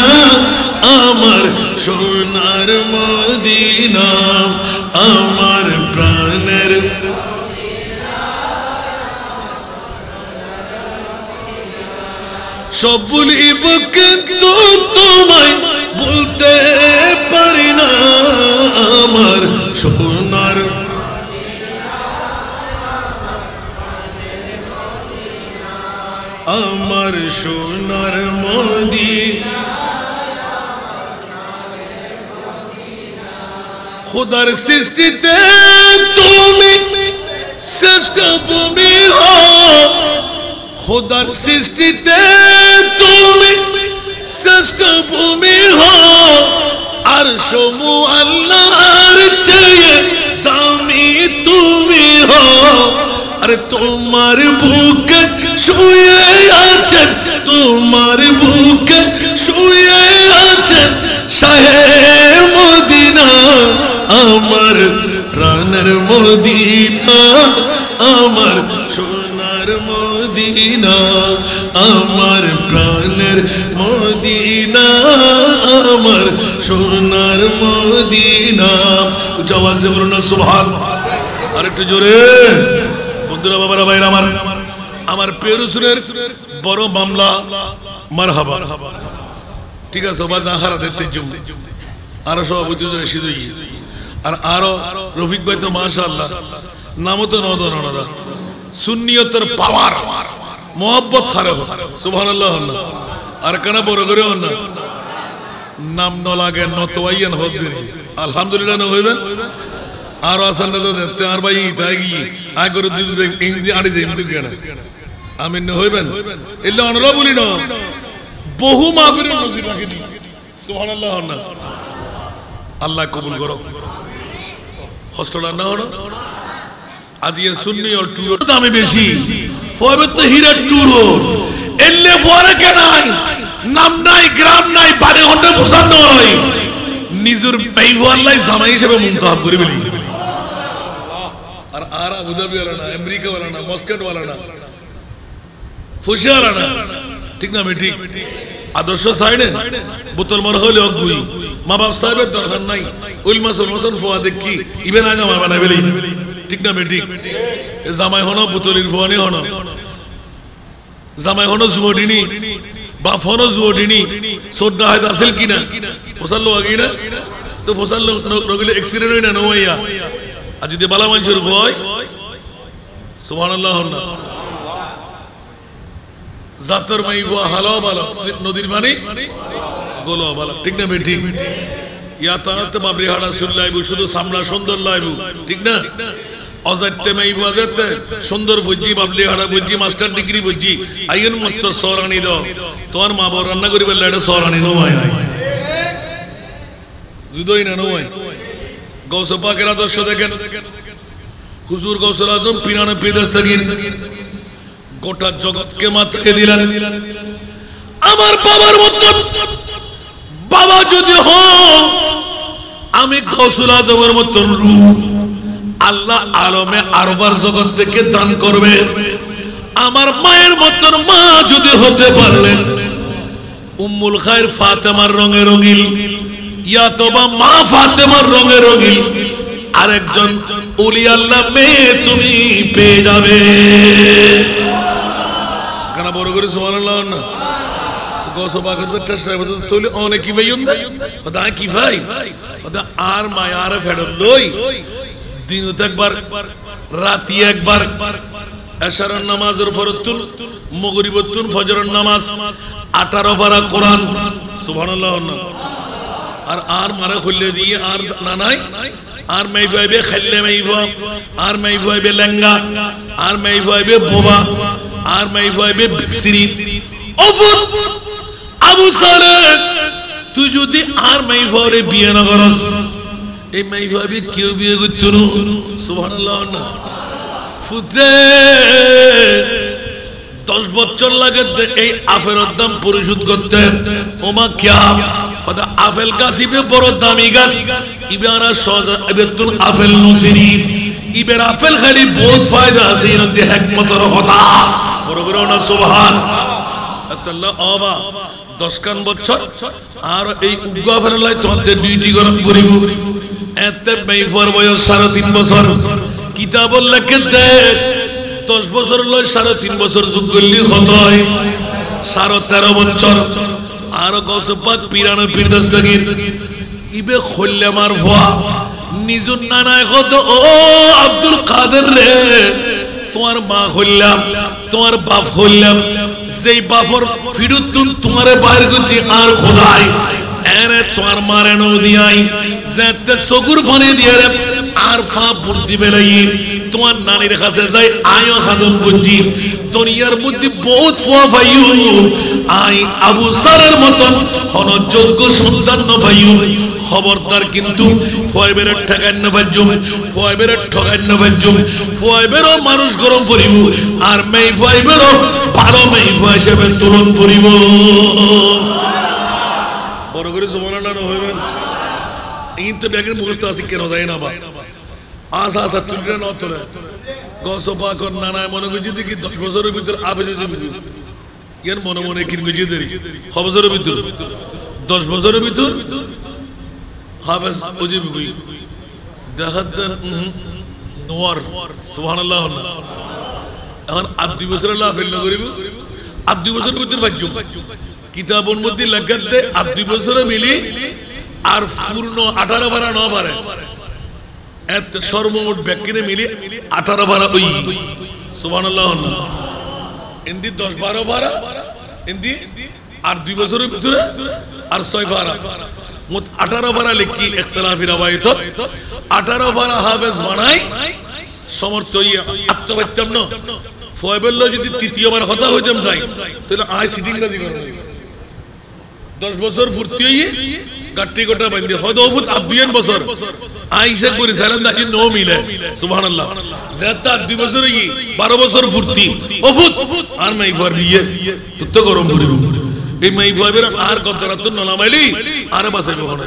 আমার সোনার মদিনা আমার প্রাণের সব ভুলিব কিন্তু তোমায় বলতে পারি না আমার সোনার আমার সোনার মদিনা খোদার সৃষ্টিতে তুমি শ্রেষ্ঠ তুমি হো খোদার সৃষ্টিতে তুমি শ্রেষ্ঠ ভূমি হো আর সমু আল্লাহর চেয়ে দামি তুমি হো আরে তোমার বুকে শুয়ে আছেন তোমার বুকে শুয়ে আছেন শাহে মদিনা আমার প্রাণের মদিনা আমার সোনার মদিনা আমার প্রাণের মদিনা আমার সোনার মদিনা উচ্চ আওয়াজ দিয়ে বলুন না সুবহান আরেকটু জোরে বন্ধুরা বাবারা ভাইরা আমার প্রিয় রাসূলের বড় মামলা মারহাবা ঠিক আছে বাজা হারা দিতে জুম আর সভাপতি রশিদ আর আরো রফিক ভাই তো মাশাআল্লাহ নামও তো নদনরা সুন্নিয়তের পাওয়ার মোহাব্বত খারাপ সুবহানাল্লাহ আর কেন বড় করে না নাম ন লাগে নতওয়াইয়ান হদ্দিন আলহামদুলিল্লাহ না হইবেন আর আসান না দেখতে আর ভাই তাই গিয়ে আয় করে দিতে যে ইংরেজি আড়ি যাই মুখ কেন আমিন না হইবেন এল্লা অনরা বলি না বহু মাহফিলের নজির রাখি দি সুবহানাল্লাহ না আল্লাহ কবুল করো হস্টলা না হলো আজ ये सुन्नी और टूर দামে বেশি ফয়বে তো হীরা টুর এলে ফরে কে নাই নাম নাই গ্রাম নাই বাড়ি হন্ডে ফুসান নয় নিজুর পাইওয়াল্লাই জামাই হিসেবে মুনতাহাব করে বলি আর আবু ধাবি ওয়ালা না আমেরিকা ওয়ালা না মস্কট ওয়ালা না ফুশি ওয়ালা না ঠিক না ঠিক আদর্শ সাইডে বোতল মর হলে অগুই মা বাপ সাহেবের দরকার নাই উলমা সুলমাতন ফুয়া দেখি ইবেন আজ মা বানাই বলি ঠিক না ঠিক জামাই হনো বোতলির ফুয়ানি হনো জামাই হনো জুয়ডিনি বাপ হনো জুয়ডিনি সোডা হয় আসল কিনা ফসল আগে না তো ফসল নগলে অ্যাক্সিডেন্ট হই না নওয়া আর যদি বালা মানুষের ভয় সুবহানাল্লাহ না জাতর মাই ভুয়া হালো বালা নদীর পানি গোলো বালা ঠিক না ঠিক ইয়া তানাতে বাবরি হাড়া সুল্লাইবু শুধু সামলা সুন্দর লাইবু ঠিক না অজাতে মাই বাজাতে সুন্দর বুঝি বাবলি হাড়া বুঝি মাস্টার ডিগ্রি বুঝি আইন মত সরানি দাও তোমার মা বড় রান্না করিবে লাড়ে সরানি নয় যুদই না নয় গৌস পাকের আদর্শ দেখেন হুজুর গৌসুল আজম পিরানে দস্তগীর গোটা জগৎকে মাথায় দিলেন আমার বাবার মতো বাবা যদি হও আমি গৌসুল আজমের মতো রূপ আল্লাহ আলমে আরবার জগৎ থেকে দান করবে আমার মায়ের মতন মা যদি হতে পারলেন উম্মুল খায়র ফাতেমার রঙে রঙিল ইয়া তোবা মা ফাতেমার রঙে রঙিল আরেকজন ওলি আল্লাহ মেয়ে তুমি পেয়ে যাবে কেন বড় করে সুবহানাল্লাহ না গোসবাগত চেষ্টা করতে তোলে অনেক কি ভাই উন্দা ওদা কি ভাই ওদা আর মায়ার ফেড লই দিনত একবার রাতি একবার এশারের নামাজের ফরতুল মাগরিবতুল ফজরের নামাজ 18 পারা কোরআন সুবহানাল্লাহ আর মারা খুললে দিয়ে আর না নাই আর মাই ভাইবে খেললে মাইবা আর মাই ভাইবে লেঙ্গা আর মাই ভাইবে বোবা আর মাই ভাইবে বিসরি ওফুত আবু সালেহ তুই যদি আর মাই ভাইরে বিয়ে না করস এই মাই ভাইবে কেউ বিয়ে করতো না সুবহানাল্লাহ না ফুত্রে 10 বছর লাগে এই আফেলের দাম পরিশোধ করতে ওমা কিয়া ওদা আপেল গাছ ইবে বড় দামি গাছ ইবেরা সহজ ইবেতুল আপেল নসিরি ইবের আপেল খালি বহুত ফায়দা আছে এর যে হিকমতের কথা বড় বড় না সুবহান আল্লাহ আবা 10 কান বছর আর এই উগ্গ আপেল লাই তোমাদের দুইটি গরম করিব এতে মেইফর বয়স 3.5 বছর কিতাব লেখে দে 10 বছর লয় 3.5 বছর যোগ করলে কত হয় 13.5 বছর আর গৌসপাক পিরানো পীর দস্তগীর ইবে খল্লে মার ভয়া নিজুর নানায় কত ও আব্দুল কাদের রে তোমার মা খল্লাম তোমার বাপ খল্লাম যেই বাপর ফিরুতুন তোমারে বাইর করছি আর খোদাই এরে তোমার মারে নদিয়াই যেতে সগুর ফানে দিয়ে রে আর ফা বুদ্ধি বেলাই তোমার নানির কাছে যাই আয়ো খাদম বুঝি দুনিয়ার মধ্যে বহুত ফোয়া পাইও আই আবু সারের মতন হন যোগ্য সন্তান ন পাইও খবরদার কিন্তু ফয়বের ঠকান না বাজুম ফয়বের ঠকান না বাজুম ফয়বেরও মানুষ গরম করিব আর মেই ফয়বেরও ভালো মেই ফয় হিসেবে তুলন করিব বড় করে সুবহানাল্লাহ না হইবেন কিন্তু ব্যাগের মুখস্থ আছে কেন যায় না বা আশা আশা তুলছে না তোলে গসপা কর নানায় মনে করছি দেখি 10 বছরের ভিতর আফেজ হয়েছে ইয়ার মনে মনে কিন গুজি দেরি 6 বছরের ভিতর 10 বছরের ভিতর হাফেজ ওজি বুই দেখাত নোয়ার সুবহানাল্লাহ এখন 2 বছর আল্লাহ ফেল না করিব 2 বছরের ভিতর বাজুম কিতাবের মধ্যে লাগাতে 2 বছরে মিলি আর পূর্ণ 18 ভাড়া ন পারে এত সর্বমোট ব্যক্তিরে মিলি 18 ভাড়া ওই সুবহানাল্লাহ ইন্দি 10 12 ভাড়া ইন্দি আর 2 বছরের ভিতরে আর 6 ভাড়া মোট 18 ভাড়া লিখি ইখতিলাফি রাওয়ায়াত 18 ভাড়া হাফেজ বানাই সমর্থ হইয়া আত্মবাত্যম ন ফয়বেল যদি তৃতীয়বার কথা হইতাম যাই তাহলে আই সিটিং গাজি করব 10 বছর ফুর্তি হইয়ে গাটি গোটা বান্ধি হয়তো ওফুত আবিয়ান বছর আইসা করে সালাম দাজি নো মিলে সুবহানাল্লাহ জাতা 2 বছর হই 12 বছর ফুর্তি ওফুত আর মাই ফর বিয়ে তুত গরম করিব এই মাই ফয়বের আর কদরাত নলামাইলি আর বাসাইব হনে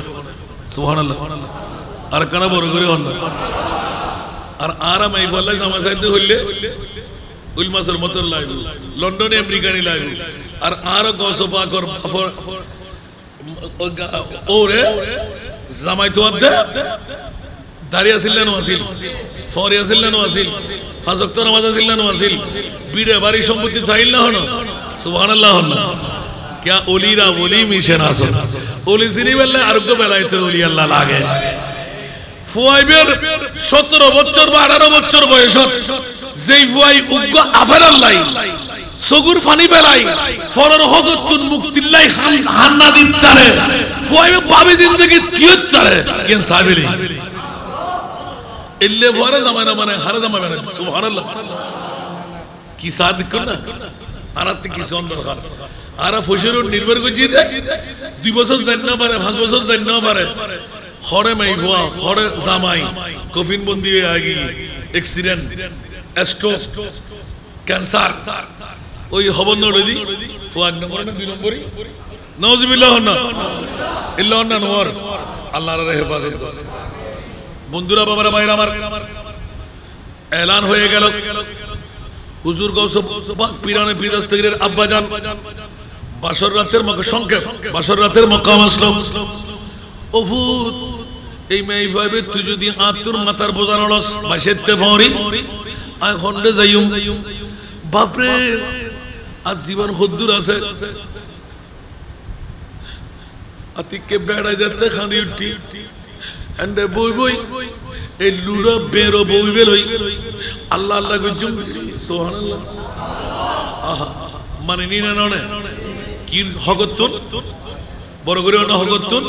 সুবহানাল্লাহ আর কানা বড় করে হন আর আর মাই ফল্লাই জামা সাইতে হইলে উলমাসের মতন লাইব লন্ডনে আমেরিকানি লাইব আর গসপা কর ওরে জামাই তো আদে দাঁড়িয়ে আসিলেন ওয়াসিল ফরি আসিলেন ওয়াসিল পাঁচ ওয়াক্ত নামাজ আসিলেন ওয়াসিল বিড়ে বাড়ি সম্পত্তি চাইল না হনো সুবহানাল্লাহ না क्या ওলিরা ওলি মিশন আসো ওলি সিনি বেলা আরোগ্য বেলাইতে ওলি আল্লাহ লাগে ফুয়াইবের 17 বছর বা 18 বছর বয়সত যেই ফুয়াই উগ্গ আফার আল্লাহ সগুর ফানি বেলাই ফরর হগতুন মুক্তিল্লাহ হান্না দিতারে ফুয়াইবে পাবে জিন্দেগি কি হচ্ছে কেন সাবিলি ইল্লে ফরে জামানা মানে হারে জামানা সুবহানাল্লাহ কি সাদ কর না আরাতে কি সুন্দর খান আরা ফসরুর নির্ভর গজি দে 2 বছর জান না পারে 5 বছর জান না পারে খরে মাই ফুয়া খরে জামাই কফিন বন্দি হয়ে আগি অ্যাক্সিডেন্ট স্ট্রোক ক্যান্সার ওই খবর নড়ি ফুয়াক নম্বর না 2 নম্বরই নাউজুবিল্লাহ না ইল্লা না নওয়ার আল্লাহর হেফাজত বন্ধুরা বাবারা ভাইরা আমার এলান হয়ে গেল হুজুর গৌসব পাক পীরানে পীর দস্তগীরের আব্বাজান বাসর রাতের সংক্ষেপ বাসর রাতের মকাম আসলো ওফুত এই মেই ভাইবে তুই যদি আতুর মাথার বোঝানো লস বাসেতে ফরি আই খন্ডে যাইম বাপরে আজ জীবন খুদ্দুর আছে আতিকে বেড়া যেতে খাঁদি উঠি এন্ডে বই বই এই লুড়া বেরো বই বেরোই আল্লাহ আল্লাহ গুজুম সুবহানাল্লাহ আহা মানে নিনা ননে কি হগতুন বড় করে না হগতুন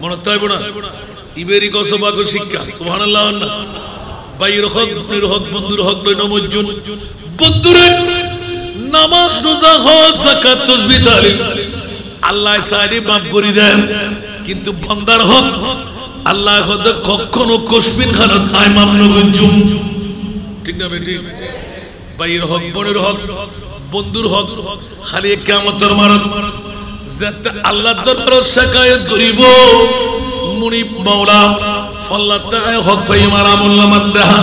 মনে তাইব না ইবেরি গসবাগ শিক্ষা সুবহানাল্লাহ না বাইর হক নির হক বন্ধুর হক লই নমজুন বন্ধুরে নামাজ রোজা হজ যাকাত তাসবিহ তাহলিল আল্লাহ সাইডে মাফ করে দেন কিন্তু বান্দার হক আল্লাহ হদে কখনো কসবিন খারাপ আই মামনু গুজুম ঠিক না বেটি বাইর হক বনের হক বন্ধুর হক খালি কিয়ামতের মারত যাতে আল্লাহর দরবারে শিকায়ত করিব মুনিব মাওলা ফল্লাতে হক পাই মারা মোল্লা মাদ্দাহা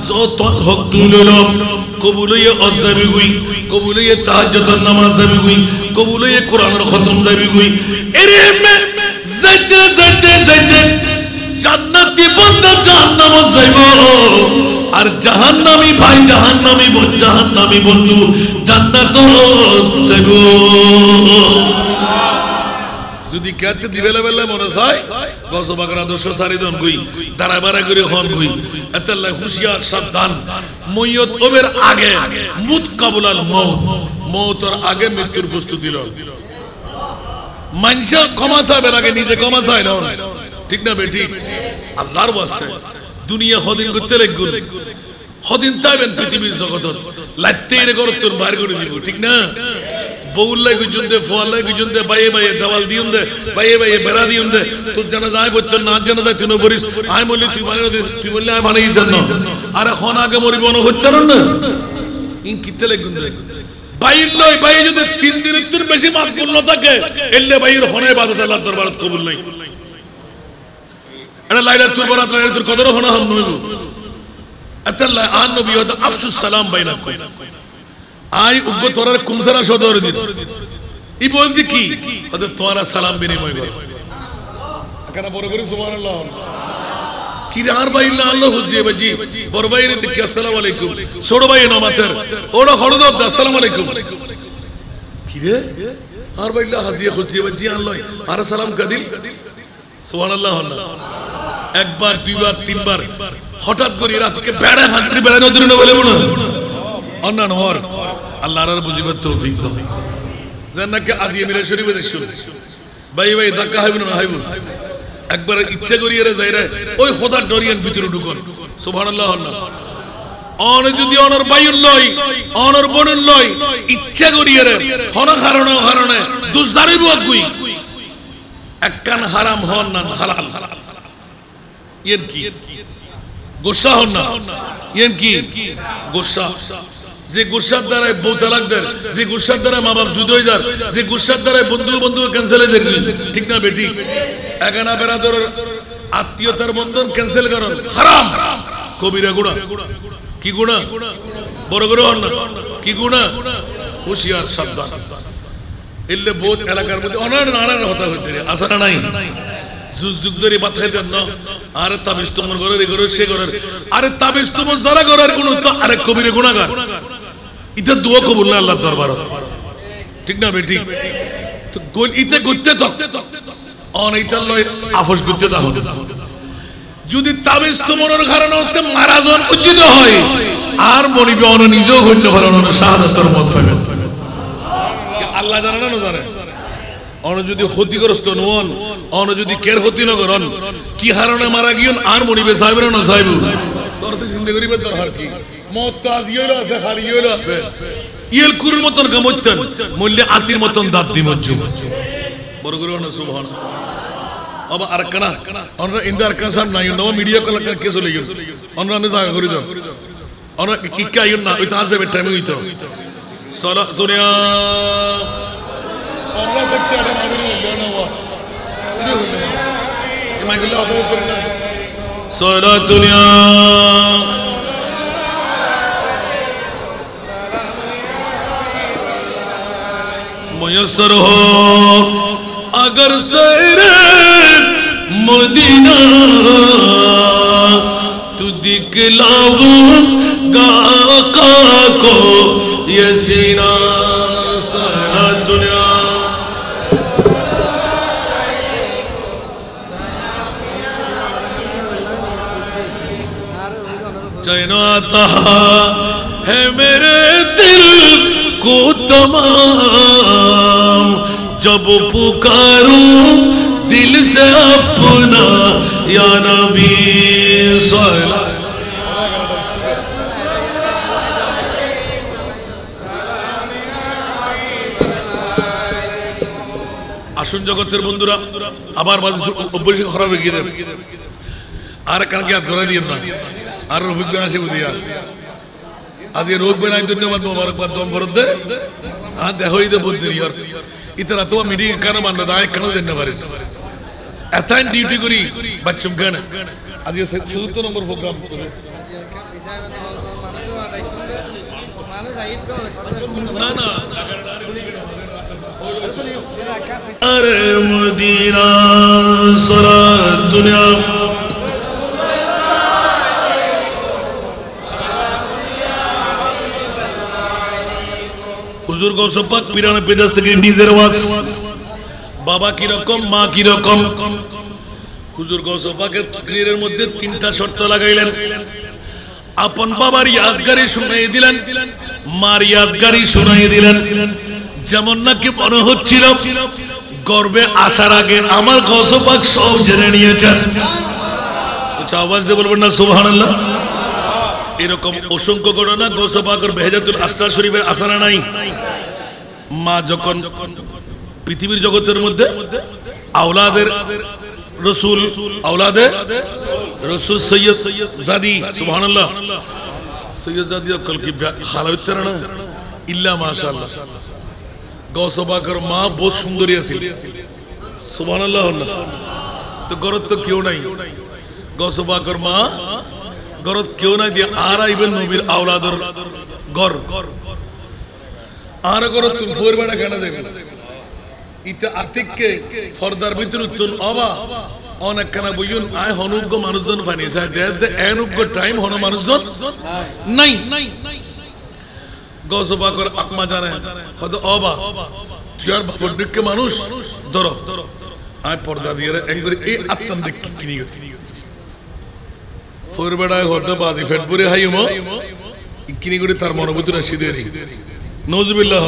যত হক তুলল কবুলয়ে অজাবি গুই কবুলয়ে তাহাজ্জুদের নামাজ যাবি গুই কবুলয়ে কোরআনের খতম যাবি গুই এরে যাইতে যাইতে যাইতে জান্নাতি বান্দা জাহান্নামে যাইব আর জাহান্নামী ভাই জাহান্নামী বন্ধু জান্নাত যাইব যদি কাতে দিবেলা বেলা মনে চায় গজবাগরা 204 জন গই দাঁড়াবাড়া করে হন গই আল্লাহ হুশিয়ার সাবধান ময়ত ওবের আগে মুত কাবুলাল মওতর আগে মৃত্যুর প্রস্তুতি লও মানুষের ক্ষমা চাইবে আগে নিজে ক্ষমা চাই না ঠিক না বেটি আল্লাহর ওয়াস্তে দুনিয়া হদিন করতে লাগগুন হদিন চাইবেন পৃথিবীর জগতত লাইতে এর গরতন বাইর করে দিব ঠিক না বউল্লাই গুজুন্দে ফোয়াল্লাই গুজুন্দে বাইয়ে বাইয়ে দেওয়াল দিউন দে বাইয়ে বাইয়ে বেড়া দিউন দে তোর জানা যায় করতেন না জানা যায় তুই বলিস আই বললি তুই বানিয়ে দিস তুই বললি আই বানিয়ে দেন না আরে খন আগে মরিব না হচ্ছে না ইন কিতে লাগুন দে বাইর লই বাইয়ে যদি 3 দিনের তোর বেশি মাস পূর্ণ থাকে এলে বাইর হনে ইবাদত আল্লাহর দরবারত কবুল নাই এটা লাইলাতুল বরাত লাইলাতুল কদর হনা হাম নইব আতাল্লাহ আন নবী ওয়া আফসুস সালাম বাইনাকুম আই উগ্গ তোরার কুমসারা সদর দিন ই বলদি কি ওদের তোরা সালাম বিনিময় করে কারা বড় করে সুবহানাল্লাহ কি আর বাইল্লা আল্লাহ হুজিয়ে বাজি বড় ভাইরে দেখি আসসালামু আলাইকুম ছোট ভাই নামাতের ওরা হরদ আসসালামু আলাইকুম কি রে আর বাইল্লা হাজিয়ে হুজিয়ে বাজি আল্লাহ আর সালাম কাদিল সুবহানাল্লাহ একবার দুইবার তিনবার হঠাৎ করে রাতকে বেড়া হাঁটতে বেড়া নদীর না বলে মনে অন্যান্য হর আল্লাহর বুঝিবার তৌফিক দাও জান্নাতকে আজিয়ে মিলে শরীফে দেখুন ভাই ভাই ধাক্কা হইব না হইব একবার ইচ্ছা করিয়ে রে যাইরা ওই খোদার ডরিয়ান ভিতরে ঢুকন সুবহানাল্লাহ অন যদি অনর বাইউল লয় অনর বনুল লয় ইচ্ছা করিয়ে রে হন কারণে দুজারিব কই একখান হারাম হন না হালাল ইয়েন কি গোসা হন না ইয়েন কি গোসা যে গুসার দ্বারা বউ তালাক দেয় যে গুসার দ্বারা মা বাপ যুদ্ধ হয়ে যায় যে গুসার দ্বারা বন্ধু ক্যান্সেল হয়ে যায় ঠিক না বেটি একানা বেরাদর আত্মীয়তার বন্ধন ক্যান্সেল করেন হারাম কবিরা গুনাহ কি গুনাহ বড় গুনাহ হন না কি গুনাহ হুঁশিয়ার সাবধান এলে বহুত এলাকার মধ্যে অনার নানার হতা হইতে আসারা নাই জুজ দুগদরি মাথায় দেন না আরে তাবিজ তোমার ঘরের এই ঘরের সে ঘরের আরে তাবিজ তোমার যারা ঘরের কোন তো আরে কবিরে গুনাহগার এটা দোয়া কবুল না আল্লাহর দরবারে ঠিক না বেটি তো গোল ইতে করতে তো অন এটা লয় আফস করতে দাও যদি তাবিজ তোমার কারণে হতে মারা যান উচিত হয় আর মনিবে অন নিজেও হইল পারে অন শাহাদাতের মত পাবে আল্লাহ জানে না জানে অন যদি ক্ষতিগ্রস্ত নন অন যদি কের ক্ষতি না করন কি হারণে মারা গিয়ন আর মনিবে সাহেব না সাহেব তোর তো জিন্দগি করিবে তোর হার কি মত তো আজ ইয়েলো আছে খালি ইয়েলো আছে ইয়েল কুরুর মতন কামতেন মূল্যে আতির মতন দাঁত দি মজ্জু বড় করে না সুবহান আবা আরকানা অনরা ইন্দার কাসাম নাই নও মিডিয়া কল কে চলে গেল অনরা নে জায়গা করি দাও অনরা কি কাইন না ওই তাজে টাইম হইতো সালাত দুনিয়া অনরা দেখতে আরে মাগরি না ওয়া এই মাগরি অত উত্তর না সালাত দুনিয়া मुयस्सर हो अगर सैरे मदीना तू दिखलाऊंगा आका को ये सीना सारा दुनिया चैन आता है मेरे दिल को तमाम जब पुकारूं दिल से अपना या नबी सल्लल्लाहु আসুন জগতের বন্ধুরা আবার বাজে অভ্যাস খারাপ হয়ে গেছে আর কালকে হাত ধরে দিয়েন না আর রফিক ভাই আসে বুঝিয়া আজকে রোগ বেনাই ধন্যবাদ মোবারকবাদ দম ফরত দে হ্যাঁ দেখো এই বলতে ইয়ার ইতনা তো মিটিং কেন মান রहा है কেন জানতে পারে এতই ডিউটি করি বাচ্চুম কেন আজকে ৭৭ নম্বর প্রোগ্রাম না না আরে মদিনা সারা দুনিয়া হুজুর গৌস পাক পিরানে পেদাস থেকে নিজের ওয়াজ বাবা কি রকম মা কি রকম হুজুর গৌস পাকের তাকরীরের মধ্যে তিনটা শর্ত লাগাইলেন আপন বাবার ইয়াদগারি শুনাই দিলেন মার ইয়াদগারি শুনাই দিলেন যেমন নাকি মনে হচ্ছিল গর্বে আসার আগে আমার গৌস পাক সব জেনে নিয়েছেন আচ্ছা আওয়াজ দিয়ে বলবেন না সুবহানাল্লাহ। এরকম অসংখ্য ঘটনা গৌসে পাকের বেহেজাতুল আসরার শরীফে আসানা নাই। মা যখন পৃথিবীর জগতের মধ্যে আওলাদের রসুল সৈয়দ জাদি সুবহানাল্লাহ সৈয়দ জাদি অকল কি খালা হইতে না ইল্লা মাশাআল্লাহ। গৌসে পাকের মা বহুত সুন্দরী আছিল সুবহানাল্লাহ। তো গরত তো কেউ নাই, গৌসে পাকের মা গরত কেউ নাই দিয়ে আর আইবেন নবীর আওলাদের ঘর আর গরত তুমি ফোরবাড়া কেন দেবেন ইটা আতিককে ফর্দার ভিতর উত্তন অবা অনেক কেনা বইন আয় হনুজ্ঞ মানুষজন ফানি সাহেব দে এনুজ্ঞ টাইম হন মানুষজন নাই। গৌসে পাকের আকমা জানে হয়তো অবা তুই আর বাপর দিককে মানুষ ধরো আয় পর্দা দিয়ে একবারে এই আত্মান দেখ কিনি ফোরবেড়ায় হতে বাজি ফেটপুরে হাইমো কিনি করে তার মনোভূতি রাশি দেরি নজবিল্লাহ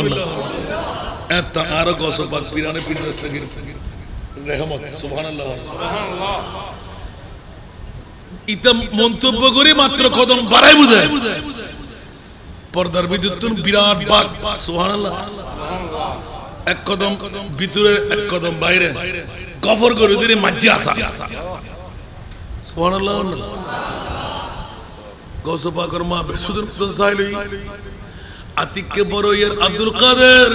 এত আরো গৌসে পাক পিরানে পিরদস্তগীর রহমত সুবহানাল্লাহ। ইতা মন্তব্য করে মাত্র কদম বাড়াই বুঝায় পর্দার বিদ্যুৎ বিরাট বাঘ সুবহানাল্লাহ। এক কদম ভিতরে এক কদম বাইরে কফর করে দিলে মাঝে আসা সুবহানাল্লাহ। গৌসে পাকের মা বেসুদুর সাইলি আতিককে বড় ইয়ার আব্দুল কাদের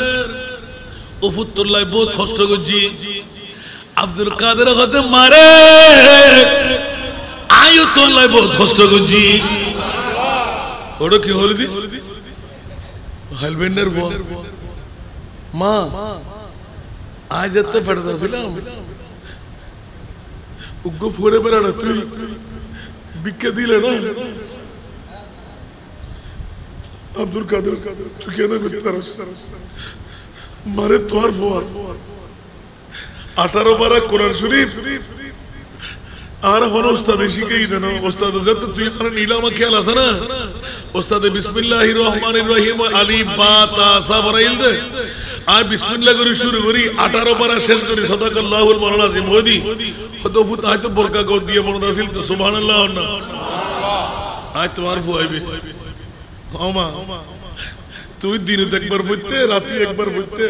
উফুতুল্লাহ বহুত কষ্ট করছি আব্দুল কাদের হতে মারে আয়ুতুল্লাহ বহুত কষ্ট করছি ওটা কি হলদি হালবেন্ডের মা আজ এত ফেরত আসলাম উগ্র ফোরে বেড়াটা তুই ভিক্ষা দিলে না আব্দুল কাদের তুই কেন করতে পারস মারে তোর ফোয়ার 18 পারা কোরআন শরীফ আর হন ওস্তাদে শিখেই দেন ওস্তাদ যত তুই আর নীলামা খেয়াল আছে না ওস্তাদে বিসমিল্লাহির রহমানির রহিম আলিফ বা তা সা বরাইল দে আর বিসমিল্লাহ করে শুরু করি 18 পারা শেষ করি সাদাকাল্লাহুল মাওলানা আজিম মোদি হয়তো ফুত হয়তো বরকা গো দিয়ে মনে আসিল তো সুবহানাল্লাহ না আয় তোমার ফুয়াইবে ওমা তুই দিনে একবার ফুটতে রাতে একবার ফুটতে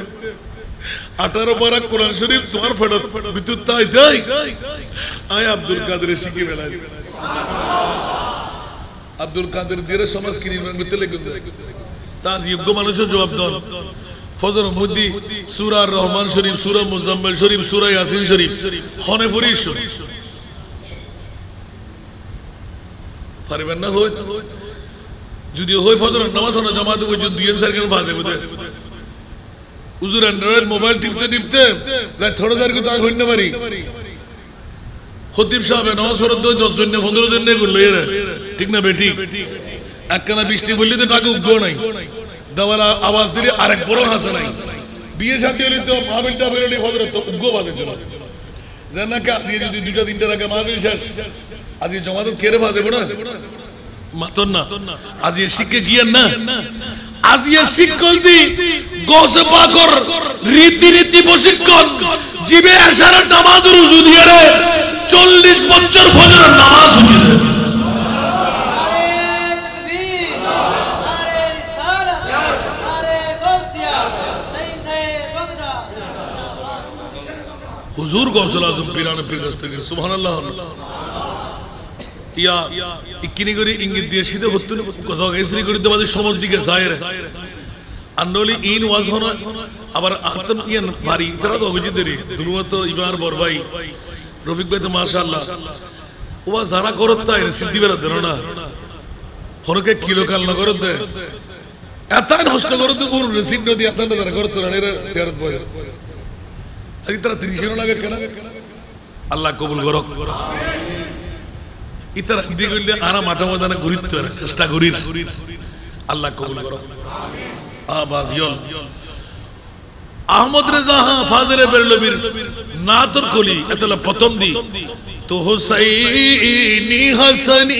18 পারা কোরআন শরীফ তোমার ফেরত বিদ্যুৎ তাই তাই আয় আব্দুল কাদের শিখে বেলা আব্দুল কাদের দিয়ে সমাজ কি নির্মাণ করতে লেগে সাজ যোগ্য মানুষের জবাব দেন ফজর মুদ্দি সূরা রহমান শরীফ সূরা মুজাম্মিল শরীফ সূরা ইয়াসিন শরীফ খনে ফরিস পারবেন না হয় যদি হয় ফজর নামাজ না জামাত ওই যে দুই সার্কেল ফাজে বুঝে হুজুর অ্যান্ড্রয়েড মোবাইল টিপতে টিপতে রাত থোড়া বার করে হইন না পারি খতিব সাহেব নামাজ পড়তে 10 জন 15 জন নে গুলো এর ঠিক না বেটি একখানা বৃষ্টি বললি তো টাকা উগ্গ নাই দাওয়ালা আওয়াজ দিলে আরেক বড় হাসে নাই বিয়ে শাদী হলে তো মাহফিলটা বেরোলে ফজর তো উগ্গ বাজে জন্য জানা কা আজকে যদি দুইটা তিনটা টাকা মাহফিল শেষ আজকে জমাত কেড়ে বাজে না মাতন না আজ এ শিখে জিয়ান না আজ এ শিক্ষল দি গৌসে পাকের রীতি রীতি প্রশিক্ষণ জিবে এশারার নামাজ রুজু দিয়ে রে 40 বছর ফজরের নামাজ দিয়ে আরে তাকবীর আরে রিসালাত আরে গৌসিয়া সেই বদরা হুজুর গৌসুল আজম পীরানে পীর দস্তগীর সুবহানাল্লাহ ইয়া ইকিনি করে ইঙ্গিত দিয়ে সিধে হতুন কথা গেছরি করিতে বাজে সমল দিকে যায় রে আন্নলি ইন ওয়াজ হনা আবার আতম ইয়ান ভারী তারা তো অভিজিত রে দুনুয়া তো ইবার বরবাই রফিক ভাই তো মাশাআল্লাহ ওয়া যারা করত তাই সিদ্ধি বেলা দেন না হরকে কিলো কাল না করত দে এতান হস্ত করত কোন রিসিট নদি আসান না করত না রে সিয়ারত বয় আই তারা 30 লাগে কেন আল্লাহ কবুল করক ইতারা হিদি কইলে আরা মাথা ময়দানে ঘুরিত চেষ্টা করি আল্লাহ কবুল করো আওয়াজ ইয়ল আহমদ রেজা ফাজিলে বেরলবীর নাতর কলি এতলা প্রথম দি তো হুসাইনি হাসানি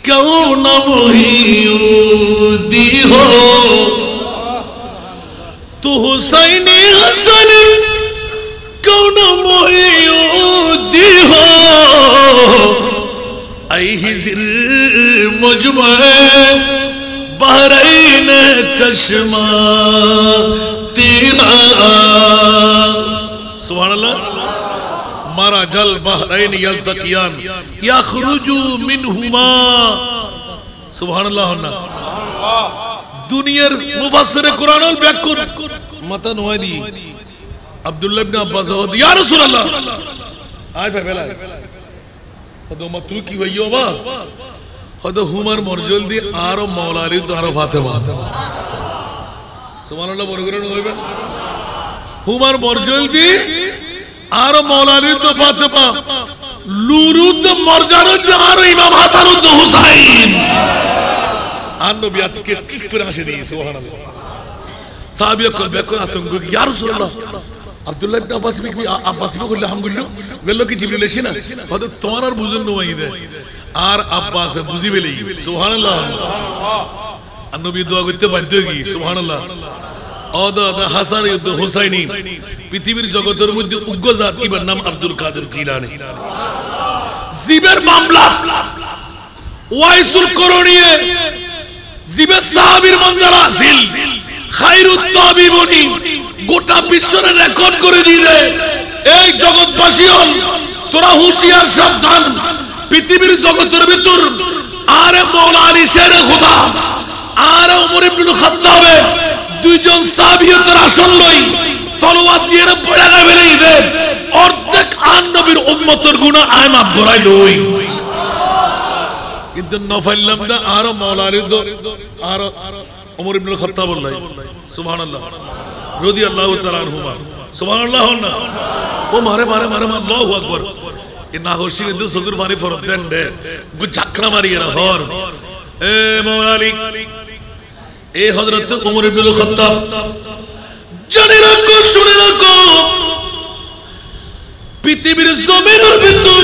কেউ না মুহিউদ্দি হো তো হুসাইনি হাসানি কেউ না মুহিউদ্দি হো हिज़्र मुजमे बहरैन चश्मा तेरा सुभान अल्लाह मारा जल बहरैन यल्तकियान यखरुजु मिनहुमा सुभान अल्लाह दुनियार मुफास्सिर कुरान व्याख्যান মাতা নোয়াদি আব্দুল্লাহ ইবনে আব্বাস ইয়া রাসূলুল্লাহ আয় ফেলা হদো মাত্রু কি ভাইও বা হদো হুমার মরজল দি আর মাওলা আলী তো আর ফাতেমা সুবহানাল্লাহ বড় করে হইবে হুমার মরজল দি আর মাওলা আলী তো ফাতেমা লুরুত মরজারত আর ইমাম হাসান ও হুসাইন আর নবী আতকে ঠিক করে আসে দি সুবহানাল্লাহ সাহাবিয়া কল বেকন আতঙ্ক ইয়া রাসূলুল্লাহ আব্দুল্লাহ ইবনে আব্বাস কি আব্বাস কি বললে হামগুল্লাহ বললো কি জিবরিল এসে না হয়তো তোমার আর বুঝুন নয় দে আর আব্বাস বুঝি বেলেই সুবহানাল্লাহ আর নবী দোয়া করতে বাধ্য কি সুবহানাল্লাহ ওদা হাসান ও হুসাইনি পৃথিবীর জগতের মধ্যে উগ্র জাত ইবার নাম আব্দুল কাদের জিলানী জিবের মামলা ওয়াইসুল করণীয় জিবের সাহাবীর মঞ্জারা আসিল খায়রুত তাবিবুনি গোটা বিশ্বরে রেকর্ড করে দিলে এই জগৎবাসী হল তোরা হুঁশিয়ার সাবধান পৃথিবীর জগতের ভিতর আরে মাওলা আলী শেরে খোদা আর ওমর ইবনে খাত্তাব দুইজন সাহাবী তোর আসল লই তলোয়ার দিয়ে পড়া গেলেই দে অর্ধেক আন নবীর উম্মতের গুনাহ আয় মাফ করাই লই কিন্তু নফাইলাম দা আর মাওলা আলী আর ওমর ইবনে খাত্তাব বললাই সুবহানাল্লাহ রাদিয়াল্লাহু তাআলা আনহুমা সুবহানাল্লাহ ও মারে মারে মারে আল্লাহু আকবার এ না হোসি দু সুগুর মারি ফরত দেন দে গু ঝাকরা মারি এরা হর এ মাওলা আলী এ হযরত ওমর ইবনে খাত্তাব জানে রাখো শুনে রাখো পৃথিবীর জমিনের ভিতর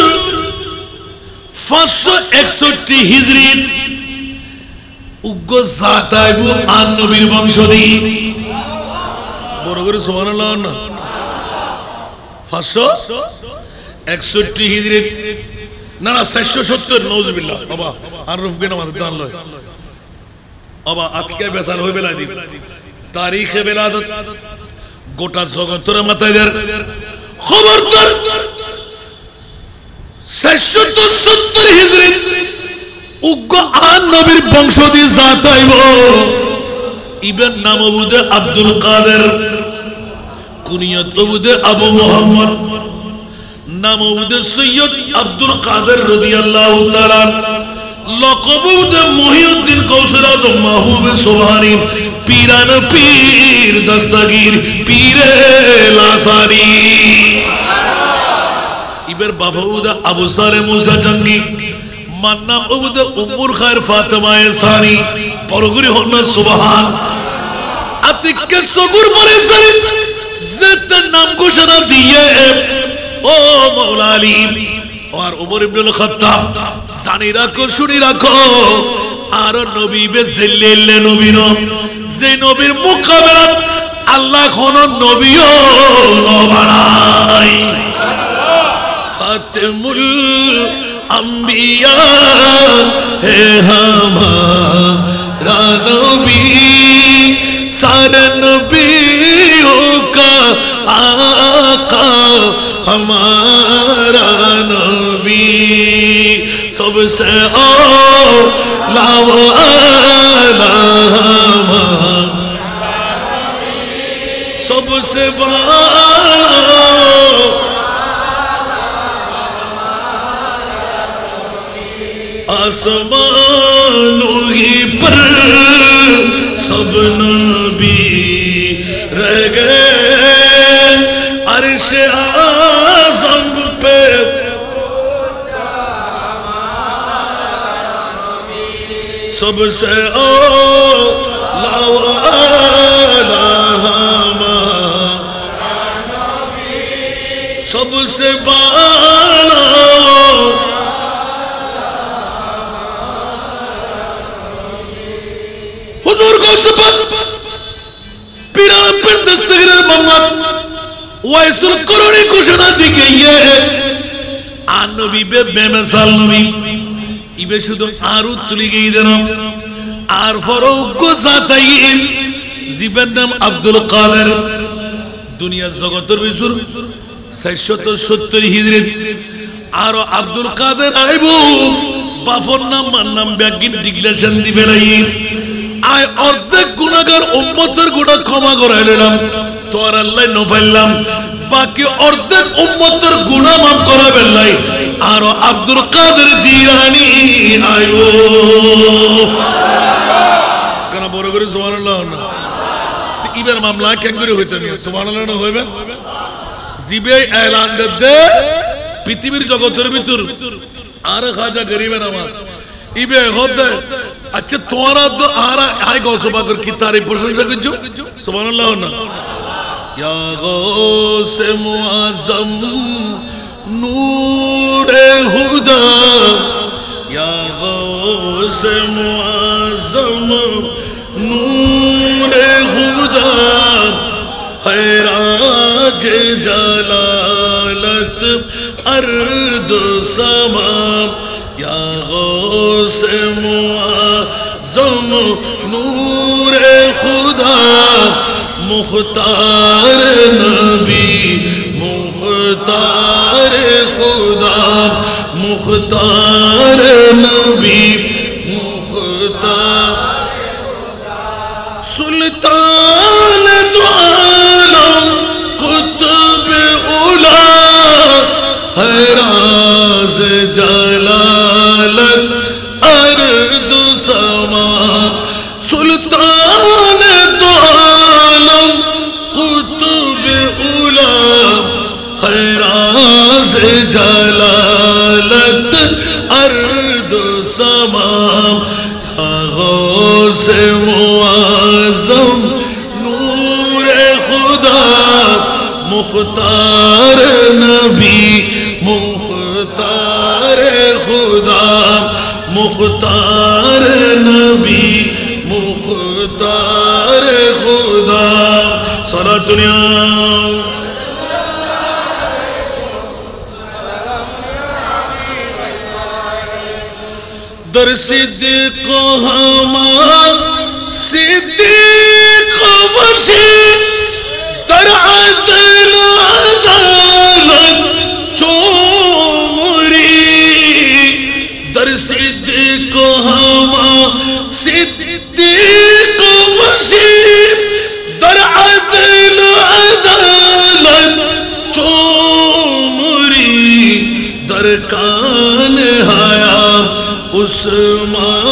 561 হিজরি উগ্র জাত আইবু আন নবীর বংশধী বড় করে সুবহানাল্লাহ না 561 হিজরি না না 470 নাউজুবিল্লাহ বাবা আর রুফ গেন আমাদের দান লয় বাবা আজকে বেসাল হই বেলা দিব তারিখে বেলাদত গোটা জগতের মাথায় দের খবরদার 470 হিজরি উগ্র আন নবীর বংশধী জাত আইব ইবেন নাম আবুদে আব্দুল কাদের কুনিয়ত আবুদে আবু মুহাম্মদ নাম আবুদে সৈয়দ আব্দুল কাদের রাদিয়াল্লাহু তাআলা লকব আবুদে মুহিউদ্দিন কৌসর আজম মাহবুব সুবহানী পীরান পীর দস্তগীর পীরে লাসারি ইবের বাবা আবুদে আবু সালে মুসা জঙ্গি মান্নাম আবুদে উম্মুল খায়র ফাতেমা সানি পরগুরি হন সুবহান আতিকে সগুর পরে সারি যেত নাম ঘোষণা দিয়ে ও মাওলা আলী আর ওমর ইবনে খাত্তাব জানি রাখো শুনি রাখো আর নবী বেজেল্লে নবী যে নবীর মোকাবেলা আল্লাহ কোন নবীও নবানাই খাতেমুল अंबिया है हमारा नबी सारे नबियों का आका हमारा नबी सबसे औला वाला सबसे बड़ा आसमानों ही पर सब नबी रह गए अर्श आज़म पे सबसे औला वाला हमारा सबसे बाला हुजूर को सपत पीरान पर दस्तगीर मोहम्मद वाइसुल कुरानी घोषणा दी गई है आन नबी बे बेमिसाल नबी ইবে শুধু আরো তুলি গিয়ে দেন আর ফরৌক জাতাইন জীবের নাম আব্দুল কাদের দুনিয়া জগতের ভিতর 470 হিজরি আর আব্দুল কাদের আইব বাফর নাম মান্নাম ব্যাগিন ডিক্লেরেশন দিবে নাই আয় অর্ধেক গুনাহগার উম্মতের গোটা ক্ষমা করাইলাম তোর আল্লাহ নফাইলাম বাকি অর্ধেক উম্মতের গুনাহ মাফ করাবেন নাই আর আব্দুল কাদের জিলানী আইবো কেন বড় করে সুবহানাল্লাহ না তো ইবের মামলা কেন করে হইতো না সুবহানাল্লাহ না হইবে জিবে এলান দে পৃথিবীর জগতের ভিতর আর খাজা গরিবে নামাজ ইবে হদে আচ্ছা তোরা তো আর আই গৌসবা কর কি তারিফ প্রশংসা করছো সুবহানাল্লাহ না ইয়া গৌস মুআজ্জম নূরে হুদা ইয়া গৌস মুআজ্জম নূরে হুদা हैराज जलालत अर्द समा या गौस मुआज़्ज़म नूरे खुदा मुख्तार नबी मुख्तार खुदा मुख्तार नबी मुख्तार सुल्तान दो आलम कुतुब उला राज जलालत अर्द समा सुल्तान दो आलम कुतुब उला राज जलालत अर्द समा गौस मुआज़्ज़म नूरे खुदा मुख्तार नबी मुख्तार खुदा मुख्तार नबी मुख्तार खुदा सारा दुनिया दर सिद्दीक़ हमा सिद्दीक़ वशी दर अदल अदालत चोमरी दर सिद्दीक़ हमा सिद्दीक़ वशी दर अदल अदालत चोमरी दर कान हया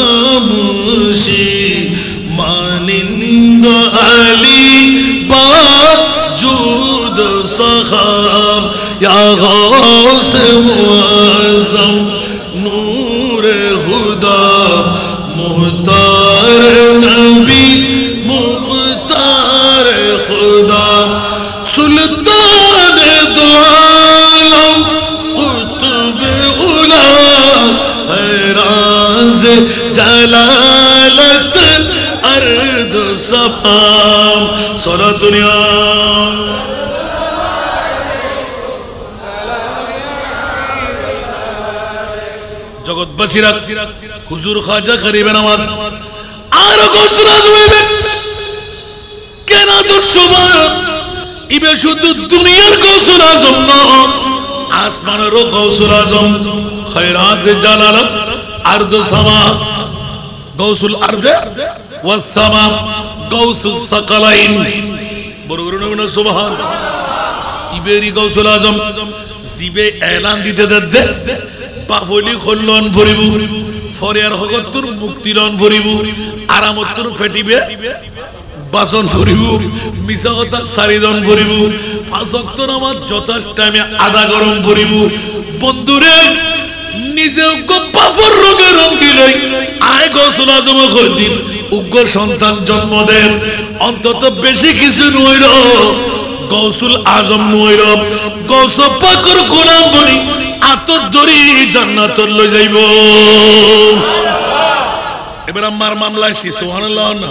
उस्मामुशी मानिंद अली बाजूद सखाम या गौस मुआज़्ज़म नूरे हुदा मुख्तार नबी मुख्तार खुदा सुल्तान दो आलम कुतुब उला राज जलालत अर्द सफाम सारा दुनिया जगत बसिरा हुजूर खाजा करीब नमाज আর গোসল আজমে কেন দুঃসময় ইবে শুধু দুনিয়ার গোসল আজম না আসমানেরও গোসল আজম खैराज जलालत अर्द समा गौसुल अर्द वस्समा गौसुल सकलाइन बरगुरु नबी सुबहान इबेरी गौसुल आजम जिबे ऐलान दिते दे पाफली खल्लन फरिबु फरियार हगतुर मुक्तिलन फरिबु आरामतुर फेटिबे बासन फरिबु मिसा কথা সারিদন फरिबु पांच वक्त नामाज যথাস টাইমে আদা গরম फरिबु বন্ধুরে নিজে পাপর রোগে রোগী লই আয় গোসল আজম কইদিন উগ্র সন্তান জন্ম দেন অন্তত বেশি কিছু নইল গৌসুল আজম নইল গৌস পাকর গোলাম বনি আতর ধরি জান্নাত লই যাইব এবার আমার মামলা আসি সুবহানাল্লাহ না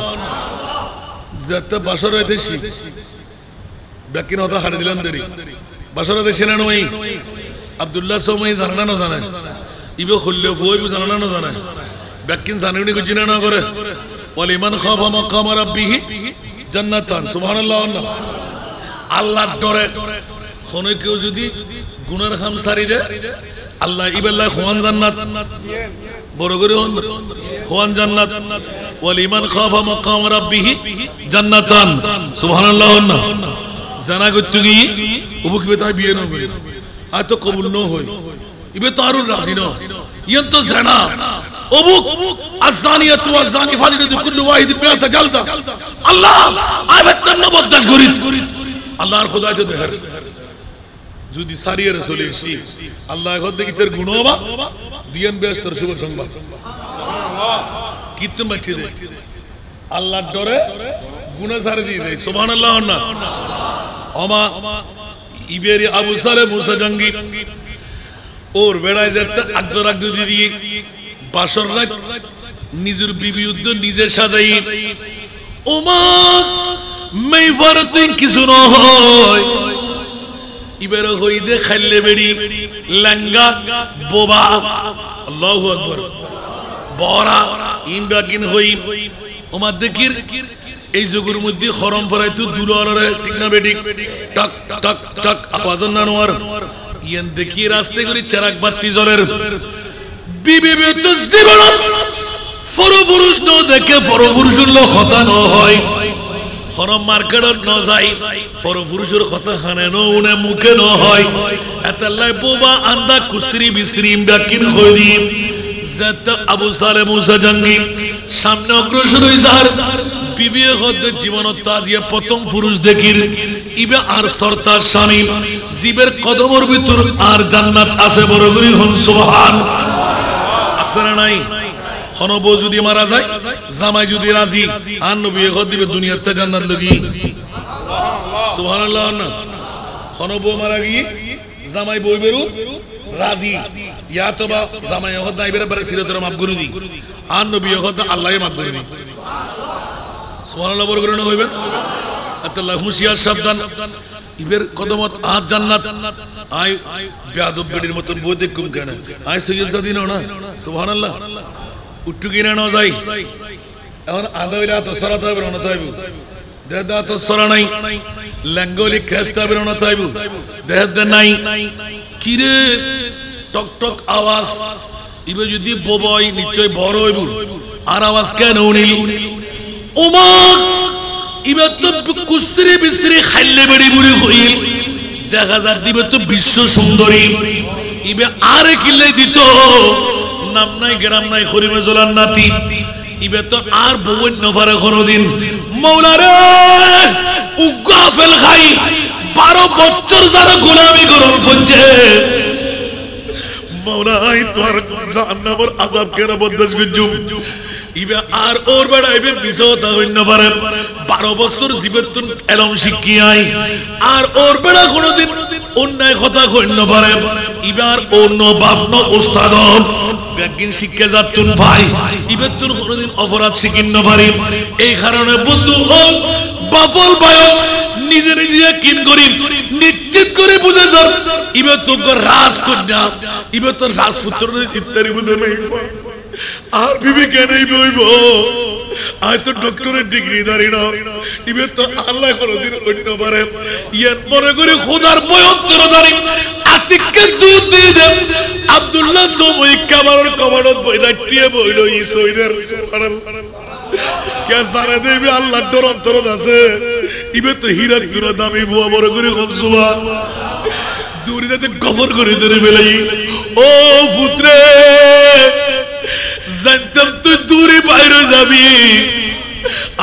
যত বছর হইতেছি বাকি নটা হাড় দিলেন দেরি বছর হইতেছি না নই আব্দুল্লাহ সোমাই জানা না জানা ইবে খুললে ফুই বুঝানো না জানে ব্যাকিন জানেনি কিছু না করে ওয়ালিমান খাফা মাকাম রাব্বিহি জান্নাতান সুবহানাল্লাহ আল্লাহর ডরে কোন কেউ যদি গুনার খাম সারি দে আল্লাহ ইবেল্লাহ খুয়ান জান্নাত বড় করে হন খুয়ান জান্নাত ওয়ালিমান খাফা মাকাম রাব্বিহি জান্নাতান সুবহানাল্লাহ জানা করতে গিয়ে ওবু কি তাই বিয়ে না করে আর তো কবুল ন হয় ইবে তো আরো রাজি না ইয়ান তো জানা ওবু আযানিয়াতু ওয়াযানি ফাজলিদু কুল্লু ওয়াহিদ বিআতা জালদা আল্লাহ আয়াত নম্বর 10 গরিত আল্লাহর খোদা তো দেখার যদি সারিয়ে রাসূল এসি আল্লাহ এখন দেখি তোর গুণ হবা দিয়ান বেশ তোর শুভ সংবাদ সুবহানাল্লাহ কিত্তে বাঁচি দে আল্লাহর ডরে গুনাহ সারি দিয়ে দেয় সুবহানাল্লাহ না ওমা ইবেরি আবু সালে মুসা জঙ্গি ওর বেড়ায় যেতে আগদর দিয়ে বাসর রাত নিজের বিবি উদ্দ নিজে সাজাই ওমা মেই ফারতে কিছু না হয় ইবের হইদে খাইলে বেড়ি লাঙ্গা বোবা আল্লাহু আকবার বড়া ইনবাকিন হই ওমা দেখির এই যুগের মধ্যে খরম ফরাইতো দুলরে ঠিক না বেডি টক টক টক আওয়াজ না নোয়ার ইয়ান দেখি রাস্তে করে চারাক বাতি জ্বলের বিবি তো জীবন ফরপুরুষ ন দেখে ফরপুরুষের লো কথা ন হয় খরম মার্কেটত ন যাই ফরপুরুষের কথা খানে ন উনে মুখে ন হয় এতাল্লাই বোবা আন্দা কুসরি বিসরি ইমদাকিন হইরি জাত আবু সালে মুসা জঙ্গি সামনে অগ্রসর হই যার বিবি হতে জীবনত তাজিয়া প্রথম পুরুষ দেখির ইবে আর সরতার স্বামী জীবের কদমের ভিতর আর জান্নাত আছে বড় করে হন সুবহান আসরে নাই খনবো যদি মারা যায় জামাই যদি রাজি আর নবী হতে দিবে দুনিয়াতে জান্নাত লাগি সুবহানাল্লাহ না খনবো মারা গিয়ে জামাই বই বেরু রাজি ইয়া তো বা জামাই হতে নাই বেরে সিরাতের মাফ করে দি আর নবী হতে আল্লাহই মাফ করে দি সুবহানাল্লাহ বড় করে না হইবেন আল্লাহ হুশিয়ার সাবধান ইবের কদমত আজ জান্নাত আই বেয়াদব বেডির মতন বই দেখুম কেন আই সৈয়দ জাদিন না সুবহানাল্লাহ উঠু কিনা না যাই এখন আদা হইলে তো সরাতে হবে না তাইব দেদা তো সরা নাই ল্যাঙ্গলি ক্রেস্তা বের না তাইব দেদ নাই কিরে টক টক আওয়াজ ইবে যদি ববই নিশ্চয় বড় হইব আর আওয়াজ কেন উনিল ওমা ইবে তো কুসরি বিসরি খাইলে বেড়ি বুড়ি হইল দেখা যায় দিবে তো বিশ্ব সুন্দরী ইবে আরে কিলে দিত নাম নাই গ্রাম নাই খরিমে জলার নাতি ইবে তো আর বউন নফারে কোনদিন মাওলা রে উগাফেল খাই 12 বছর যারা গোলামি করল পঞ্জে মাওলা আই তোর জাহান্নামের আযাব কেন বরদাস্ত করজুম ইবে আর ওর বেড়া ইবে বিসওতা হইন পারে 12 বছর জীবন এলম শিখিয়াই আর ওর বেড়া কোনদিন অন্যায় কথা কইন পারে ইবে আর অন্য বাপ ন উস্তাদ একদিন শিক্ষা যাতুন ভাই ইবে তুন কোনদিন অপরাধ শিখিন পারে এই কারণে বন্ধু ও বাপল ভাই নিজে নিজে কিন করি নিশ্চিত করে বুঝে যান ইবে তো রাজকন্যা ইবে তো রাজপুত্র ইত্যাদি বুঝে নাই আর বিবি কেনই বইব আই তো ডক্টরের ডিগ্রি দাঁড়ি না ইবে তো আল্লাহ কোনদিন অন্য পারে ইয়ান মনে করে খোদার বয়ন্তর দাঁড়ি আতিককে দুধ দিয়ে দেন আব্দুল্লাহ সময় কাবারের কমান্ডত বই রাখতিয়ে বইল ই সৈদের সুবহানাল্লাহ কে জানে দেবে আল্লাহ ডর অন্তরত আছে ইবে তো হীরা দুরা দামি বুয়া বড় করে কোন সুবহানাল্লাহ দূরিতে গফর করে ধরে বেলাই ও পুত্রে জানতাম তুই দূরে বাইরে যাবি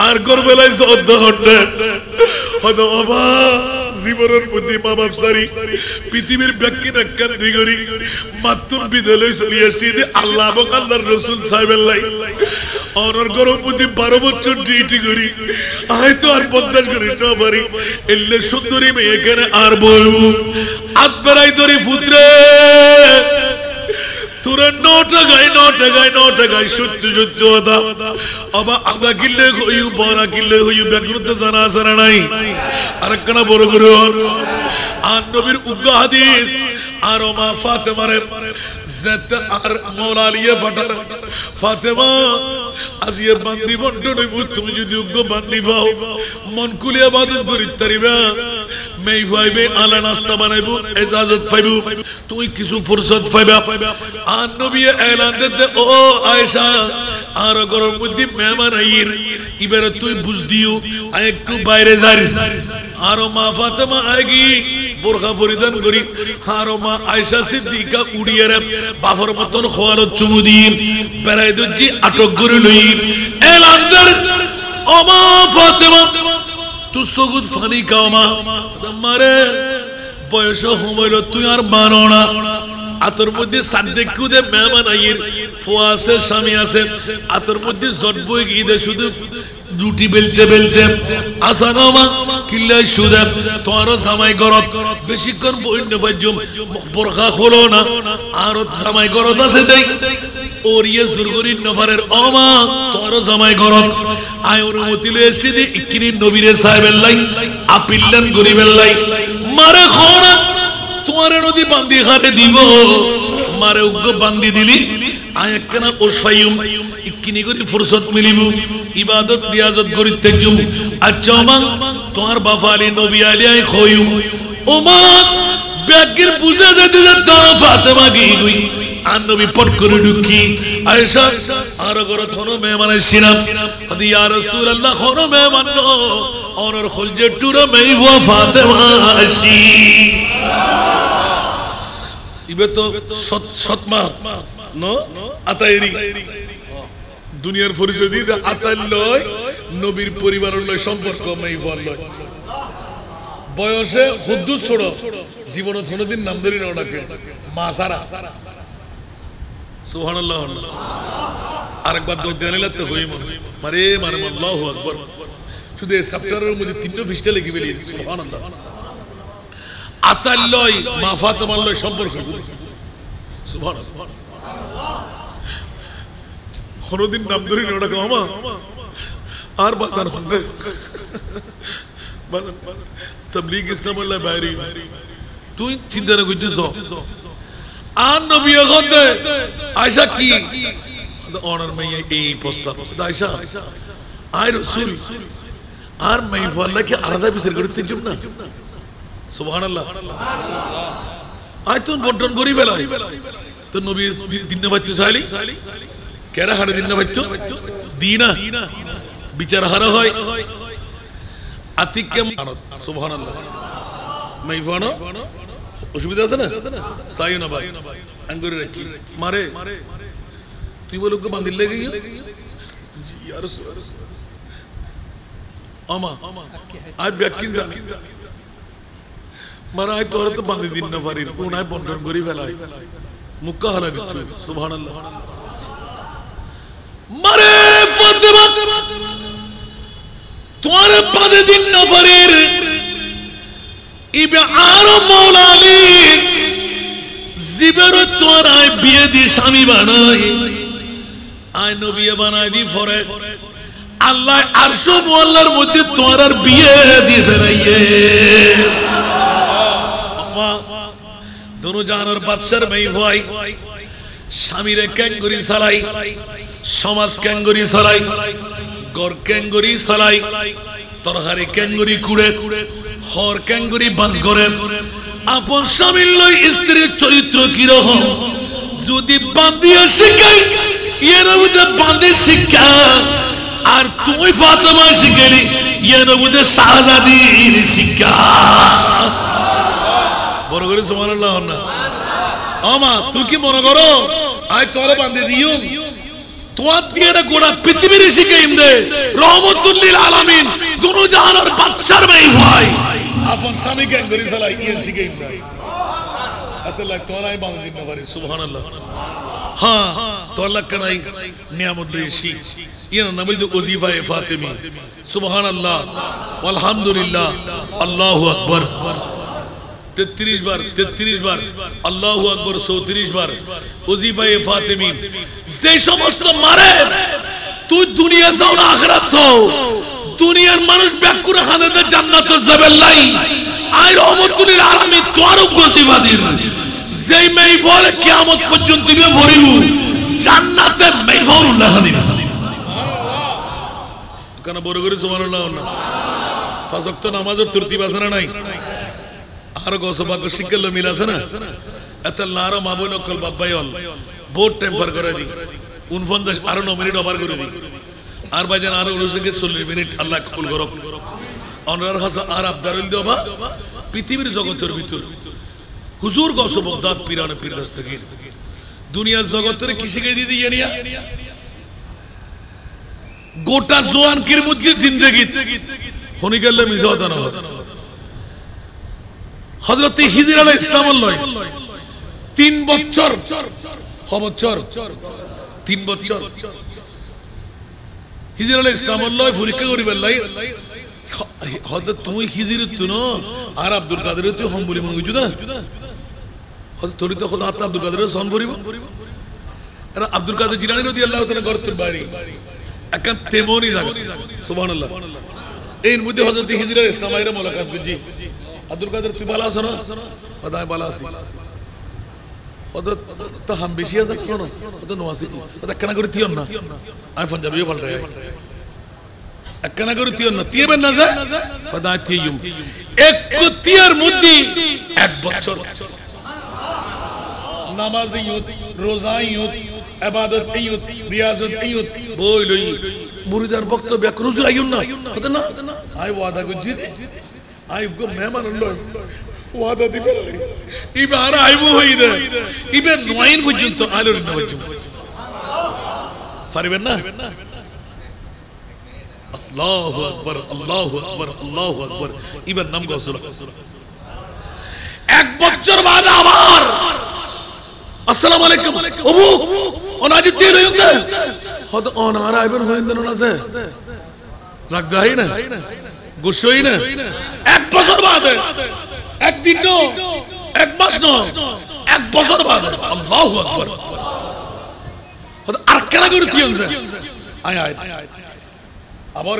আর করবেলায় 14 ঘন্টা হয়তো বাবা জীবনের প্রতি মা বাপ সারি পৃথিবীর ব্যাখ্যা নাক্কান দিগরি মাত্র বিদ্যালয় চলে আসছি আল্লাহ এবং আল্লাহর রাসূল সাহেবেল্লাই অনর গরম প্রতি 12 বছর ডিউটি করি হয়তো আর 50 করে না পারি এলে সুন্দরী মেয়ে এখানে আর বলবো আত বেড়াই ধরি পুত্রে তোরা 9 টাকায় সত্যি কথা আবার আধা কিল্লে হইউ বড়া কিল্লে হইউ ব্যাকরুতে জানা আসারা নাই আরেকখানা বড় করে আর নবীর উগ্র হাদিস আর মা ফাতেমার যেতে আর মৌলা আলিয়া ফাটার ফাতেমা আজিয়ে বান্দি বন্টন হইব তুমি যদি উগ্র বান্দি পাও মন খুলে ইবাদত করি তারিবা মেই পাইবে আলা নাস্তা বানাইব ইজাজত পাইব তুই কিছু ফুরসত পাইবা আর নবী এলান দিতে ও আয়েশা আর ঘরের মধ্যে মেহমান আইর এবারে তুই বুঝ দিও আর একটু বাইরে যাই আর মা ফাতেমা আগি বোরখা পরিধান করি আর মা আয়েশা সিদ্দিকা উড়িয়ে বাফর মতন খোয়ালত চুমু দিয়ে বেড়াই দজ্জি আটক করে লই এলান্দার ও মা ফাতেমা তুই সগুদ ফানি খাও মা মারে বয়স হইল তুই আর মানো না আতর মধ্যে সাদ্দেক কুদে মেহমান আইর ফুয়া আছে স্বামী আছে আতর মধ্যে জট বই গিয়ে শুধু রুটি বেলতে বেলতে আসানো মা কিল্লাই শুধু তোমারও জামাই গরত বেশিক্ষণ বইন্য পাইজুম বোরখা খোলো না আর জামাই গরত আছে দেই ওরিয়ে সুরগরির নফারের অমা তোমারও জামাই গরত আয় অনুমতি লয়ে এসে দি ইকিনি নবীরে সাহেবের লাই আপিল্লান গরিবের লাই মারে খোনা তোমারে নদী বান্দি ঘাটে দিব মারে উগ্র বান্দি দিলি আয় একখানা ওসাইম ইকিনি করি ফুরসত মিলিব ইবাদত রিয়াজত করি তেজুম আচ্ছা মা তোমার বাবা আলী নবী আলী আয় খইম ও মা ব্যাগের বুঝে যেতে যেতে ফাতেমা গিয়ে গই আর নবী পট করে ঢুকি আয়েশা আর ঘরে থনো মেহমান আইছিলাম আদি ইয়া রাসূলুল্লাহ খনো মেহমান নো অনর খলজে টুরা মেইওয়া ফাতেমা আসি ইবে তো সৎমা নো আতাইরি দুনিয়ার পরিচয় দিয়ে আতাই লয় নবীর পরিবারের লয় সম্পর্ক মেইওয়া লয় বয়সে হুদ্দুস ছোট জীবনে কোনদিন নাম ধরি না ওটাকে মা সারা সুবহানাল্লাহ আরেকবার দোয়া দেন লাগতে হই মারে মানে আল্লাহু আকবার শুধু এই চ্যাপ্টারের মধ্যে তিনটা পৃষ্ঠা লিখে বেলি সুবহানাল্লাহ আতাল্লাহ মা ফাতেমার লয় সম্পর্ক সুবহানাল্লাহ কোনদিন নাম ধরি না ওটাকে মামা আর বাজার হবে তবলিগ ইসলাম আল্লাহ বাইরে তুই চিন্তা না করছিস আর নবী গতে আয়েশা কি অনার মাইয়া এই প্রস্তাব আয়েশা আয় রাসূল আর মাইফা আল্লাহ কি আলাদা বিচার করতে জুম না সুবহানাল্লাহ আয় তুই বন্টন করি বেলা তো নবী দিন বাচ্চু সাইলি কেরা হারে দিন বাচ্চু দিনা বিচার হারা হয় আতিক সুবহানাল্লাহ মাইফা না অসুবিধা আছে না সাইও না ভাই আঙ্গুরে রাখি মারে তুই বলো কে বাঁধিল লেগে গিয়ে জি আর আমা আই ব্যাকিন জানি মারা আই তোরা তো বাঁধি দিন না পারি কোন আই বন্টন করি ফেলাই মুক্কা হলা গেছে সুবহানাল্লাহ মারে ফাতেমা তোরা বাঁধি দিন না পারি ইবে আর মৌলা আলী জিবের তোরাই বিয়ে দি স্বামী বানাই আয় নবী বানাই দি ফরে আল্লাহ আরশ মোল্লার মধ্যে তোরার বিয়ে দি ফেরাইয়ে আমা দোনো জাহানের বাদশার মেই ভাই স্বামীরে ক্যাঙ্গুরি চালাই সমাজ ক্যাঙ্গুরি চালাই ঘর ক্যাঙ্গুরি চালাই তরহারি ক্যাঙ্গুরি কুড়ে হর ক্যাঙ্গুরি বাস করে আপন স্বামীর লই স্ত্রীর চরিত্র কি রকম যদি বান্দিয়া শিখাই এর মধ্যে বান্দি শিক্ষা আর তুই ফাতেমা শিখালি এর মধ্যে শাহজাদির শিক্ষা বড় করে সুবহানাল্লাহ না আমা তুই কি মনে করো আয় তোরে বান্দি দিও তোয়াত দিয়ে গোটা পৃথিবীর শিখাইম দে রহমতুল লিল আলামিন দুনো জাহানের বাদশার মেই ভাই আপন স্বামী কেন করি চালাই ইয়ে শিখাইম দে এত লাগ তোরাই বাঁধ দিন না পারি সুবহানাল্লাহ হ্যাঁ তোর লাগ কানাই নিয়ামত লইছি ইয়া না বলতো ওজিফা ফাতেমি সুবহানাল্লাহ আলহামদুলিল্লাহ আল্লাহু আকবার 33 বার আল্লাহু আকবার 34 বার ওজিফায়ে ফাতিমি যে সমস্ত মারে তুই দুনিয়া চাও না আখিরাত চাও দুনিয়ার মানুষ ব্যাকুরে হানাতে জান্নাত যাবে লাই আই রহমতুল আলামিন তোরও গসিবাদির যেই মেইফল কিয়ামত পর্যন্ত দিবে ভরিব জান্নাতে মেইফল লাহানি কেন বড় করে সুবহানাল্লাহ না পাঁচ ওয়াক্ত নামাজের তরতিব আছে না নাই আর গসবা কো শিকল মিল আছে না এত লারা মাবুন কল বাবাইল বহুত টাইম ফার করে দি 49 আর 9 মিনিট ওভার করে দি আর ভাইজান আর 40 মিনিট আল্লাহ কবুল করুক অনরার হাসা আর আবদারুল দেবা পৃথিবীর জগতের ভিতর হুজুর গসব দাদ পীরানে পীর দস্তগীর দুনিয়ার জগতের কি শিখাই দিদি জানিয়া গোটা জওয়ান কির মধ্যে জিন্দেগি হনি গেল মিজাতা না হযরত হিজর আলাইহিস সালাম লয় 3 বছর বছর 3 বছর হিজর আলাইহিস সালাম লয় পরীক্ষা করিবার লাই হযরত তুমি হিজর তুনো আর আব্দুল কাদের তুই হম বলি মনে হইছো না হযরত তোরি তো খোদা আব্দুল কাদের সন করিব আর আব্দুল কাদের জিলানী রাদিয়াল্লাহু তাআলা গর্তের বাড়ি একখান তেমনই জায়গা সুবহানাল্লাহ এর মধ্যে হযরত হিজর আলাইহিস সালাম এর মুলাকাত বুঝি আব্দুল কাদের তুই ভালো আছো না খোদায় ভালো আছি হযরত তো হাম বেশি আছে শোনো হযরত নওয়াসি ওটা কেন করে তিয়ন না আমি পাঞ্জাবিও পাল্টাই কেন করে তিয়ন না তিয়েবেন না যায় খোদায় তিয়ুম এক তিয়ার মধ্যে এক বছর নামাজ ইয়ুত রোজা ইয়ুত ইবাদত ইয়ুত রিয়াজত ইয়ুত বইলই মুরিদার বক্তব্য রুজুল আইয়ুন না হতে না আই ওয়াদা করছি আই গো মেহমান লই ওয়াদা দি ফেলে ইবার আইবো হইদে ইবে নয়ন পর্যন্ত আলোর না হইছো পারবেন না আল্লাহু আকবার আল্লাহু আকবার আল্লাহু আকবার ইবার নাম গসল এক বছর বাদে আবার আসসালামু আলাইকুম ওবু ওনাজি তেল হইন্দে হদ ওনারা আইবেন হইন্দে না আছে রাগ দাই না গুছই না এক বছর বাদে একদিন নো এক মাস নো এক বছর বাদে আল্লাহু আকবার হদ আর কেন করে তিয়নছে আয় আয় আবার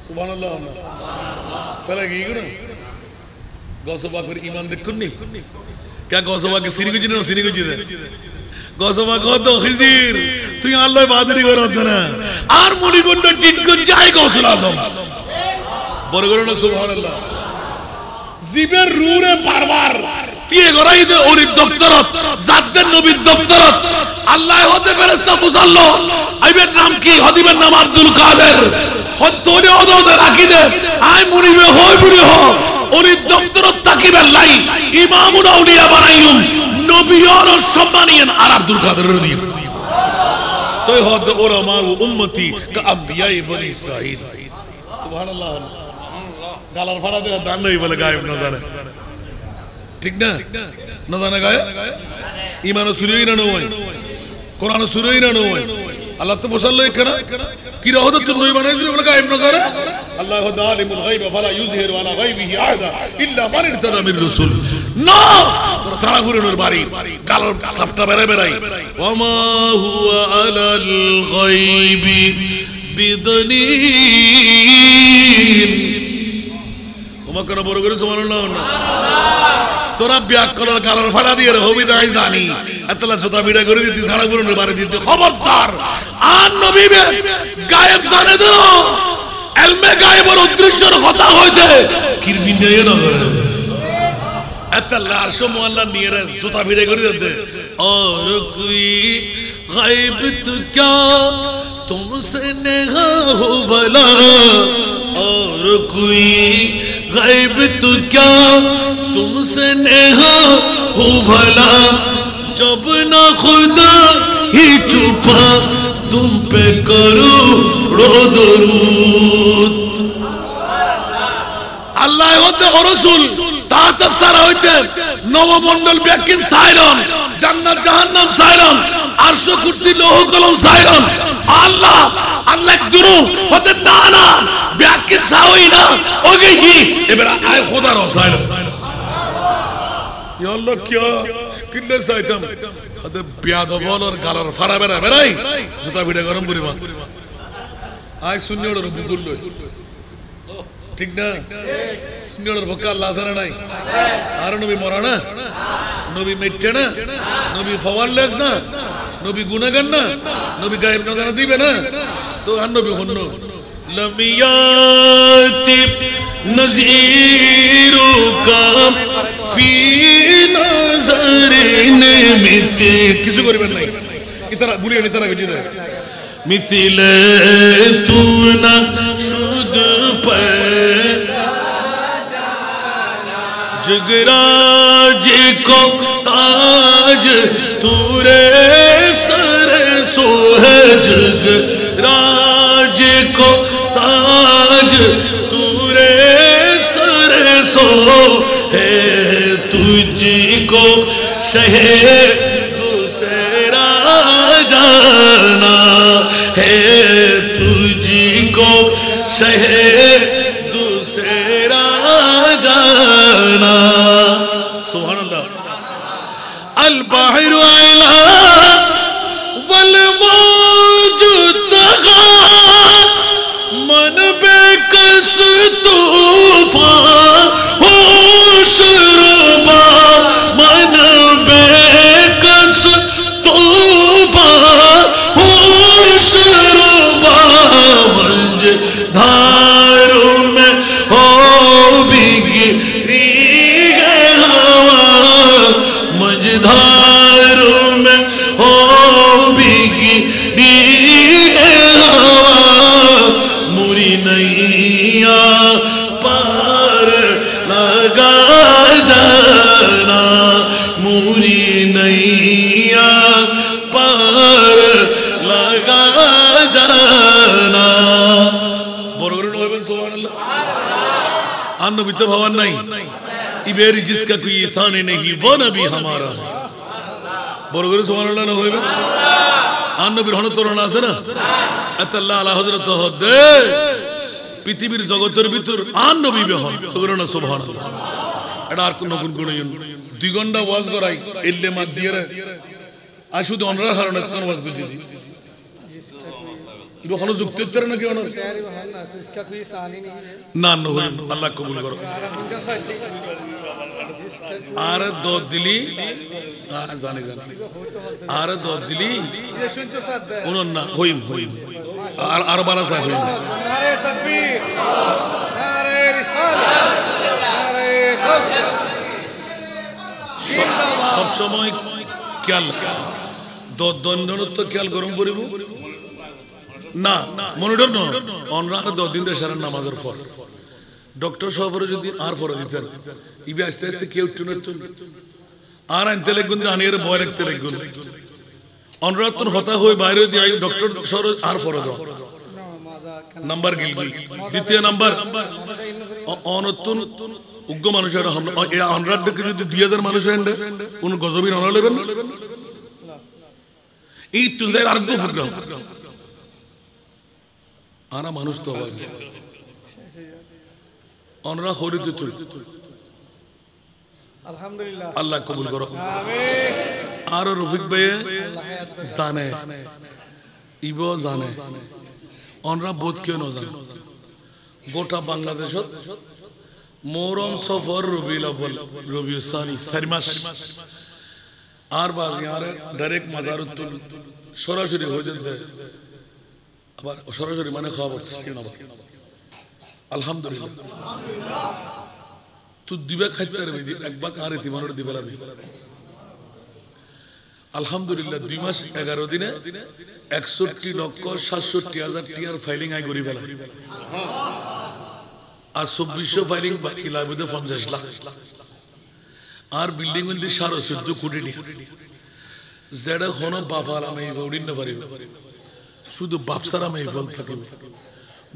সুবহানাল্লাহ ফেলে গিয়ে না গসবা করে ঈমান দেখুননি क्या गौसवा के सिरी गुजी ना सिरी गुजी दे गौसवा को तो खिजीर तू यहाँ अल्लाह बादरी करो तो ना आर मुड़ी बुंडो टिट को जाए गौसला सो बरगरो ना सुभान अल्लाह जिबे रूरे बार तिये गराई दे ओरी दफ्तरत जाते नबी दफ्तरत अल्लाह होते फरिश्ता मुसल्लो आइबे नाम की हदीबे नाम अब्दुल कादिर हद तोने ओदो दे राखी दे आय मुड़ी में होय बुड़ी हो ওই দফতরত তাকিবেন লাই ইমামুল আউলিয়া বানাইলুম নবীর সম্মানিয়ান আর আব্দুল কাদের রদি তো হদ উলামা উম্মতি কা আমবিয়ায়ে বনি ইসরাইল সুবহানাল্লাহ গালার ফাড়া দে দান নাই বলে গায়েব না জানে ঠিক না না জানে গায়েব ঈমান সুরই না নয় কোরআন সুরই না নয় আল্লাহ তো ফসল্লাই করা কি রহত তুই নই বানাই দিলে বলে গায়েব না জানে আল্লাহু আলিমুল গায়ব ফালা ইউযহিরু আলা গায়বিহি আহাদা ইল্লা মান ইরতাদা মির রাসূল না তোরা সারা ঘুরেনোর বাড়ি গালার সাফটা বেরাই ওয়ামা হুয়া আলাল গায়বি বিদলিল ওমা কোন বড় করে সুবহানাল্লাহ না তোরা ব্যাক করার গালার ফাড়া দিয়ে হবি তাই জানি এতলা জোতা বিড়া করে দিতে সারা ঘুরেনোর বাড়ি দিতে খবরদার আর নবী গায়েব জানে তো এলমে গায়েবের অদৃশ্যের কথা হইছে কিরবিন নিয়ে না করে এত লাশো মোল্লা নিয়ে রে জুতা ভিড়ে করে দিতে और कोई गायब तो क्या तुमसे नेहा हो भला और कोई गायब तो क्या तुमसे नेहा हो भला जब ना खुदा ही छुपा तुम पे करो दरूद আল্লাহ হতে রাসূল তাত সারা হইতে নবমণ্ডল ব্যাকিন সাইরন জান্নাত জাহান্নাম সাইরন আরশ কুরসি লৌহ কলম সাইরন আল্লাহ আল্লাহ দুরু হতে না না ব্যাকে সাওই না ওগে হি এবার আয় খোদা রসাইল ইয়া আল্লাহ কিল্লে সাইতাম হতে বিয়াদবলর গালার ফাড়া বেরা বেরাই জুতা ভিড়ে গরম করি মাত্র আয় শূন্যর বুকুল লই ঠিক না শূন্যর ভক্কা আল্লাহ জানে নাই আর নবী মরা না নবী মেটে না নবী পাওয়ারলেস না নবী গুনাহগার না নবী গায়েব না জানা দিবে না তো আর নবী হন্ন লামিয়াতি নজিরুকা ফি নজরিন মিথি কিছু করিবেন নাই ইতারা বুলিয়ে ইতারা গজি দেয় মিথিলে তু না শুদ পে जगराज को ताज तूरे सर सो है जगराज को ताज तूरे सर सो है तुझको शहे दूसरा जाना है तुझको शहे दूसरा जाना सुभान अल्लाह अल बाहिर आइला वल मौज तगा मन बेकस तूफान होश रुबा मन बेकस तूफान होश रुबा मंज धारों में हो बिगड़ी है हवा मझधारों में हो बिगड़ी है हवा मुरी नैया पार लगा जाना मुरी नैया पार लगा जाना अन्य भी तो भवन नहीं इबेरी जिसका कोई थाने नहीं वो नबी हमारा है बोलोगे सुभान अल्लाह ना होए बे अन्य भी होने तो रहना से ना अतल्ला अल्लाह हज़रत होदे पृथ्वीर जगतर भीतर अन्य भी हन तो करना सुभान अल्लाह এটা আর কোন গুণ গুণ 2 ঘন্টা ওয়াজ করাই এলে মাত দিয়ে রে আর শুধু অনরা কারণে কোন ওয়াজ করতেছি इबो हलो जुक्ति तेरे ना क्यों ना इसका कोई सानी नहीं ना ना हो अल्लाह कबूल करो आरे दो दिली जाने आरे दो दिली उन्होंने ना होइम आरे बारा सा होइम नारे तकबीर नारे रिसालत नारे गौसिया सब समय क्या दो दोनों तो क्या गरम करिबो না মনোডর ন অনরা 10 দিন দেশার নামাজের পর ডক্টর সফরে যদি আর পরে দিতেন ইবি আস্তে আস্তে কেউ টুনতুন আর আনতে লাগুন আনির বয় রাখতে লাগুন অনরা তুন হতা হই বাইরে দি আই ডক্টর সর আর পরে দাও নাম্বার গিলবি দ্বিতীয় নাম্বার অনতুন উগ্গ মানুষের অনরা দেখে যদি 2000 মানুষ এন্ডে কোন গজবি না লবেন এই তুন যাই আর গো ফুকরা आना मानुष तो आवाज अनरा होरी दितुल अल्हम्दुलिल्लाह अल्लाह कबूल करो आमीन आरो रफीक भाई जाने इबो जाने अनरा बहुत क्यों न जाने गोटा बांग्लादेश मोरम सफर रबीउल अव्वल रबीउस सानी सरमास आर बाज यार डायरेक्ट मजारुतुल সরাসরি হয়ে যেতে আবার সরাসরি মানে খাওয়া হচ্ছে আলহামদুলিল্লাহ তুই দিবা খাইতে পারবি একবার আর এতি মানুষ দিবা লাগবে আলহামদুলিল্লাহ 2 মাস 11 দিনে 61,67,000 টিআর ফাইলিং আই করি ফেলা আর 2400 ফাইলিং বাকি লাগবে 50 লাখ আর বিল্ডিং মধ্যে 14 কোটি যেটা হনো বাফাল আমি উড়িন না পারিব শুধু বাপসারা আমি ফল থাকিব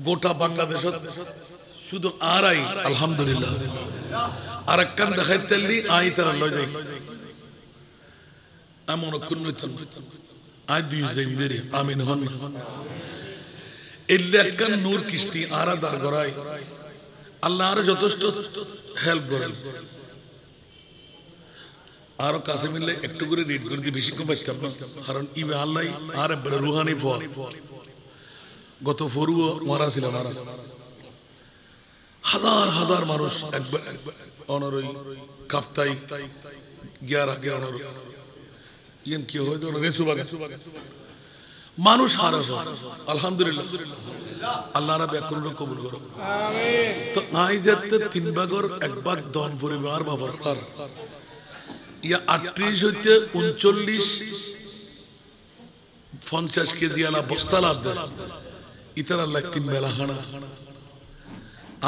গোটা বাংলাদেশ শুধু আরাই আলহামদুলিল্লাহ আর একখান দেখাইতেলি আই তার লয় যাই এমন কোন আজ দুই জিন্দেরি আমিন হন না এলে একখান নূর কিস্তি আরা দাঁড় করাই আল্লাহ আরো যথেষ্ট হেল্প করেন আরো কাছে মিললে একটু করে রিড করে দিয়ে বেশি কম পাইতাম না কারণ ইবে আল্লাহ আর একবারে রুহানি ফল গত ফরুও মারা ছিল মারা হাজার হাজার মানুষ একবার অনরই কাফতাই গিয়ার আগে অনর ইয়েন কি হয় তো রেসুবাগা মানুষ হারাস আলহামদুলিল্লাহ আল্লাহ রাব একরুন কবুল করো আমিন তো আই যেতে তিন ভাগর এক ভাগ দন পরিবার বাবার আর ইয়া 38 হইতে 39 50 কেজি আলা বস্তা লাভ দেয় ইতার আল্লাহ তিন বেলা খানা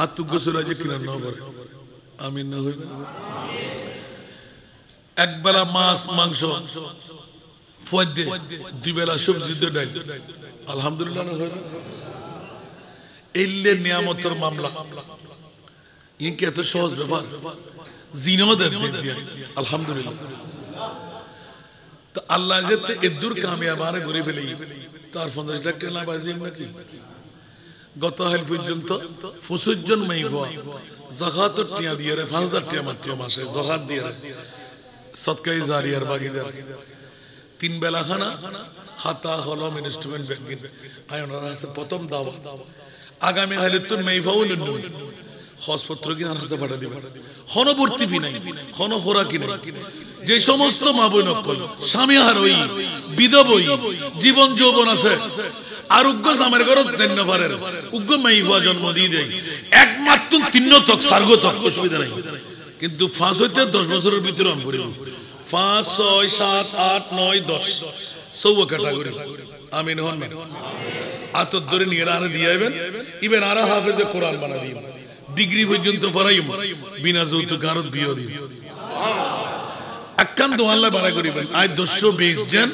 আর তু গোসল আজ কিনা না পড়ে আমিন না হইবে এক বেলা মাছ মাংস ফয়দে দুই বেলা সবজি দিয়ে ডাল আলহামদুলিল্লাহ না হইবে এলে নিয়ামতের মামলা ইন কি এত সহজ ব্যাপার জিনাদের দিক দিয়ে আলহামদুলিল্লাহ তো আল্লাহ যেতে এদুর কামিয়াব আরে ঘুরে ফেলে তার 50 লাখ টাকা লাভ আছে নাকি গত হাল পর্যন্ত 25 জন মাইফা যাকাত টিয়া দিয়ে 5000 টাকা মাত্র মাসে যাকাত দিয়ে সদকায়ে জারিয়ার ভাগীদার তিন বেলা খানা হাতা কলম ইনস্ট্রুমেন্ট ব্যাংকিং আয়নার আছে প্রথম দাওয়াত আগামী হালে তো মাইফাও লুন খসপত্র কিনা হাসে পাঠা দিবেন খনবর্তী ফি নাই খন খোরা কিনা যে সমস্ত মা বোন নকল স্বামী হারই বিধবই জীবন যৌবন আছে আরোগ্য জামের ঘর জন্য পারের উগ্র মাইফা জন্ম দিয়ে দেয় একমাত্র তিন তক সার্গ তক অসুবিধা নাই কিন্তু 5 হইতে 10 বছরের ভিতরে আমি পড়িব 5 6 7 8 9 10 সব ক্যাটাগরি আমিন হন না আতত ধরে নিয়ে আরে দিয়াইবেন ইবেন আরা হাফেজে কোরআন বানা দিবেন ডিগ্রি পর্যন্ত পড়াইম বিনা যৌতুক আরত বিয়ে দিই আকান তো আল্লাহ বাড়া করিবেন আজ 220 জন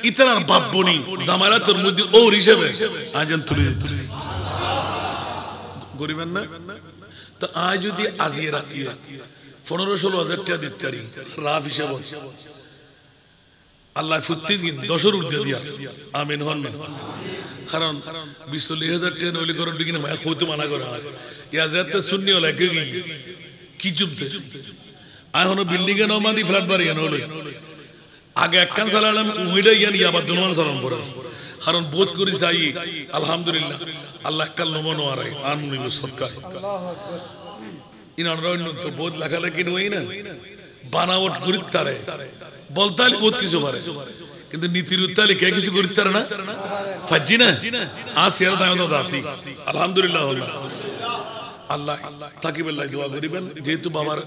ইতরার বাপবনি জামারাতের মধ্যে ওর হিসেবে আজান তুলে দিতে করিবেন না তো আজ যদি আজিয়ে রাতি 15-16 হাজার টাকা দিতে পারি রাফ হিসাব আল্লাহ ফুত্তি দিন 10 ঊর্ধ্বে দিয়া আমিন হন না কারণ 20-40 হাজার টাকা নইলে করো দিকে না হইতে মানা করা হয় ইয়া যাতে সুন্নি হলে কি জুমতে এখনো বিল্ডিং এ নমাদি ফ্ল্যাট বাড়ি এনে হলো আগে একখান সালাম উইডা ইয়ান ইয়াবার দুনমান সালাম পড়ে কারণ বোধ করি চাই আলহামদুলিল্লাহ আল্লাহ কাল নমনো আরাই আর মুনিব সদকা ইনার রইন তো বোধ লেখালেখি নই না বানাওয়াট করিতারে বলতালি বোধ কিছু পারে কিন্তু নীতির উত্তালি কে কিছু করিতারে না ফাজি না আসিয়ার দায়দা দাসি আলহামদুলিল্লাহ আল্লাহ তাকিবেল্লাহ দোয়া করিবেন যেহেতু বাবার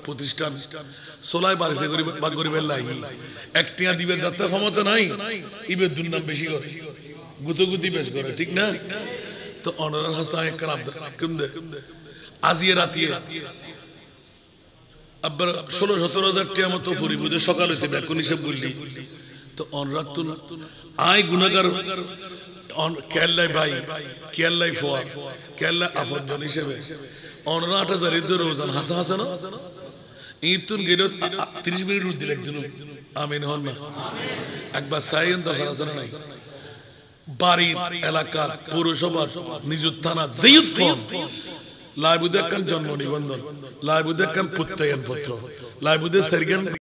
প্রতিষ্ঠান সোলাই বারিসে করিবেন বা করিবেন লাগি একটিয়া দিবে যাতে ক্ষমতা নাই ইবে দুর্নাম বেশি করে গুতগুতি বেশ করে ঠিক না তো অনার হাসান একরাম কমদে আজিয়ে রাতিয়ে আবার 16-17 হাজার টাকা মতো ফুরিব যে সকাল হইতে বেকুন হিসাব বললি তো অনরাত তো আয় গুনাহগার অন কেল্লাই ভাই কেল্লাই ফোয়া কেল্লা আফজন হিসেবে অনরা 8000 এর রোজান হাসা হাসা না ইতুন গেল 30 মিনিট রুদ দিলে একজন আমিন হন না একবার সাইন দরকার আছে না নাই বাড়ি এলাকা পৌরসভা নিযুত থানা যেইত ফোন লাইবুদে কান জন্ম নিবন্ধন লাইবুদে কান প্রত্যয়ন পত্র লাইবুদে সারগান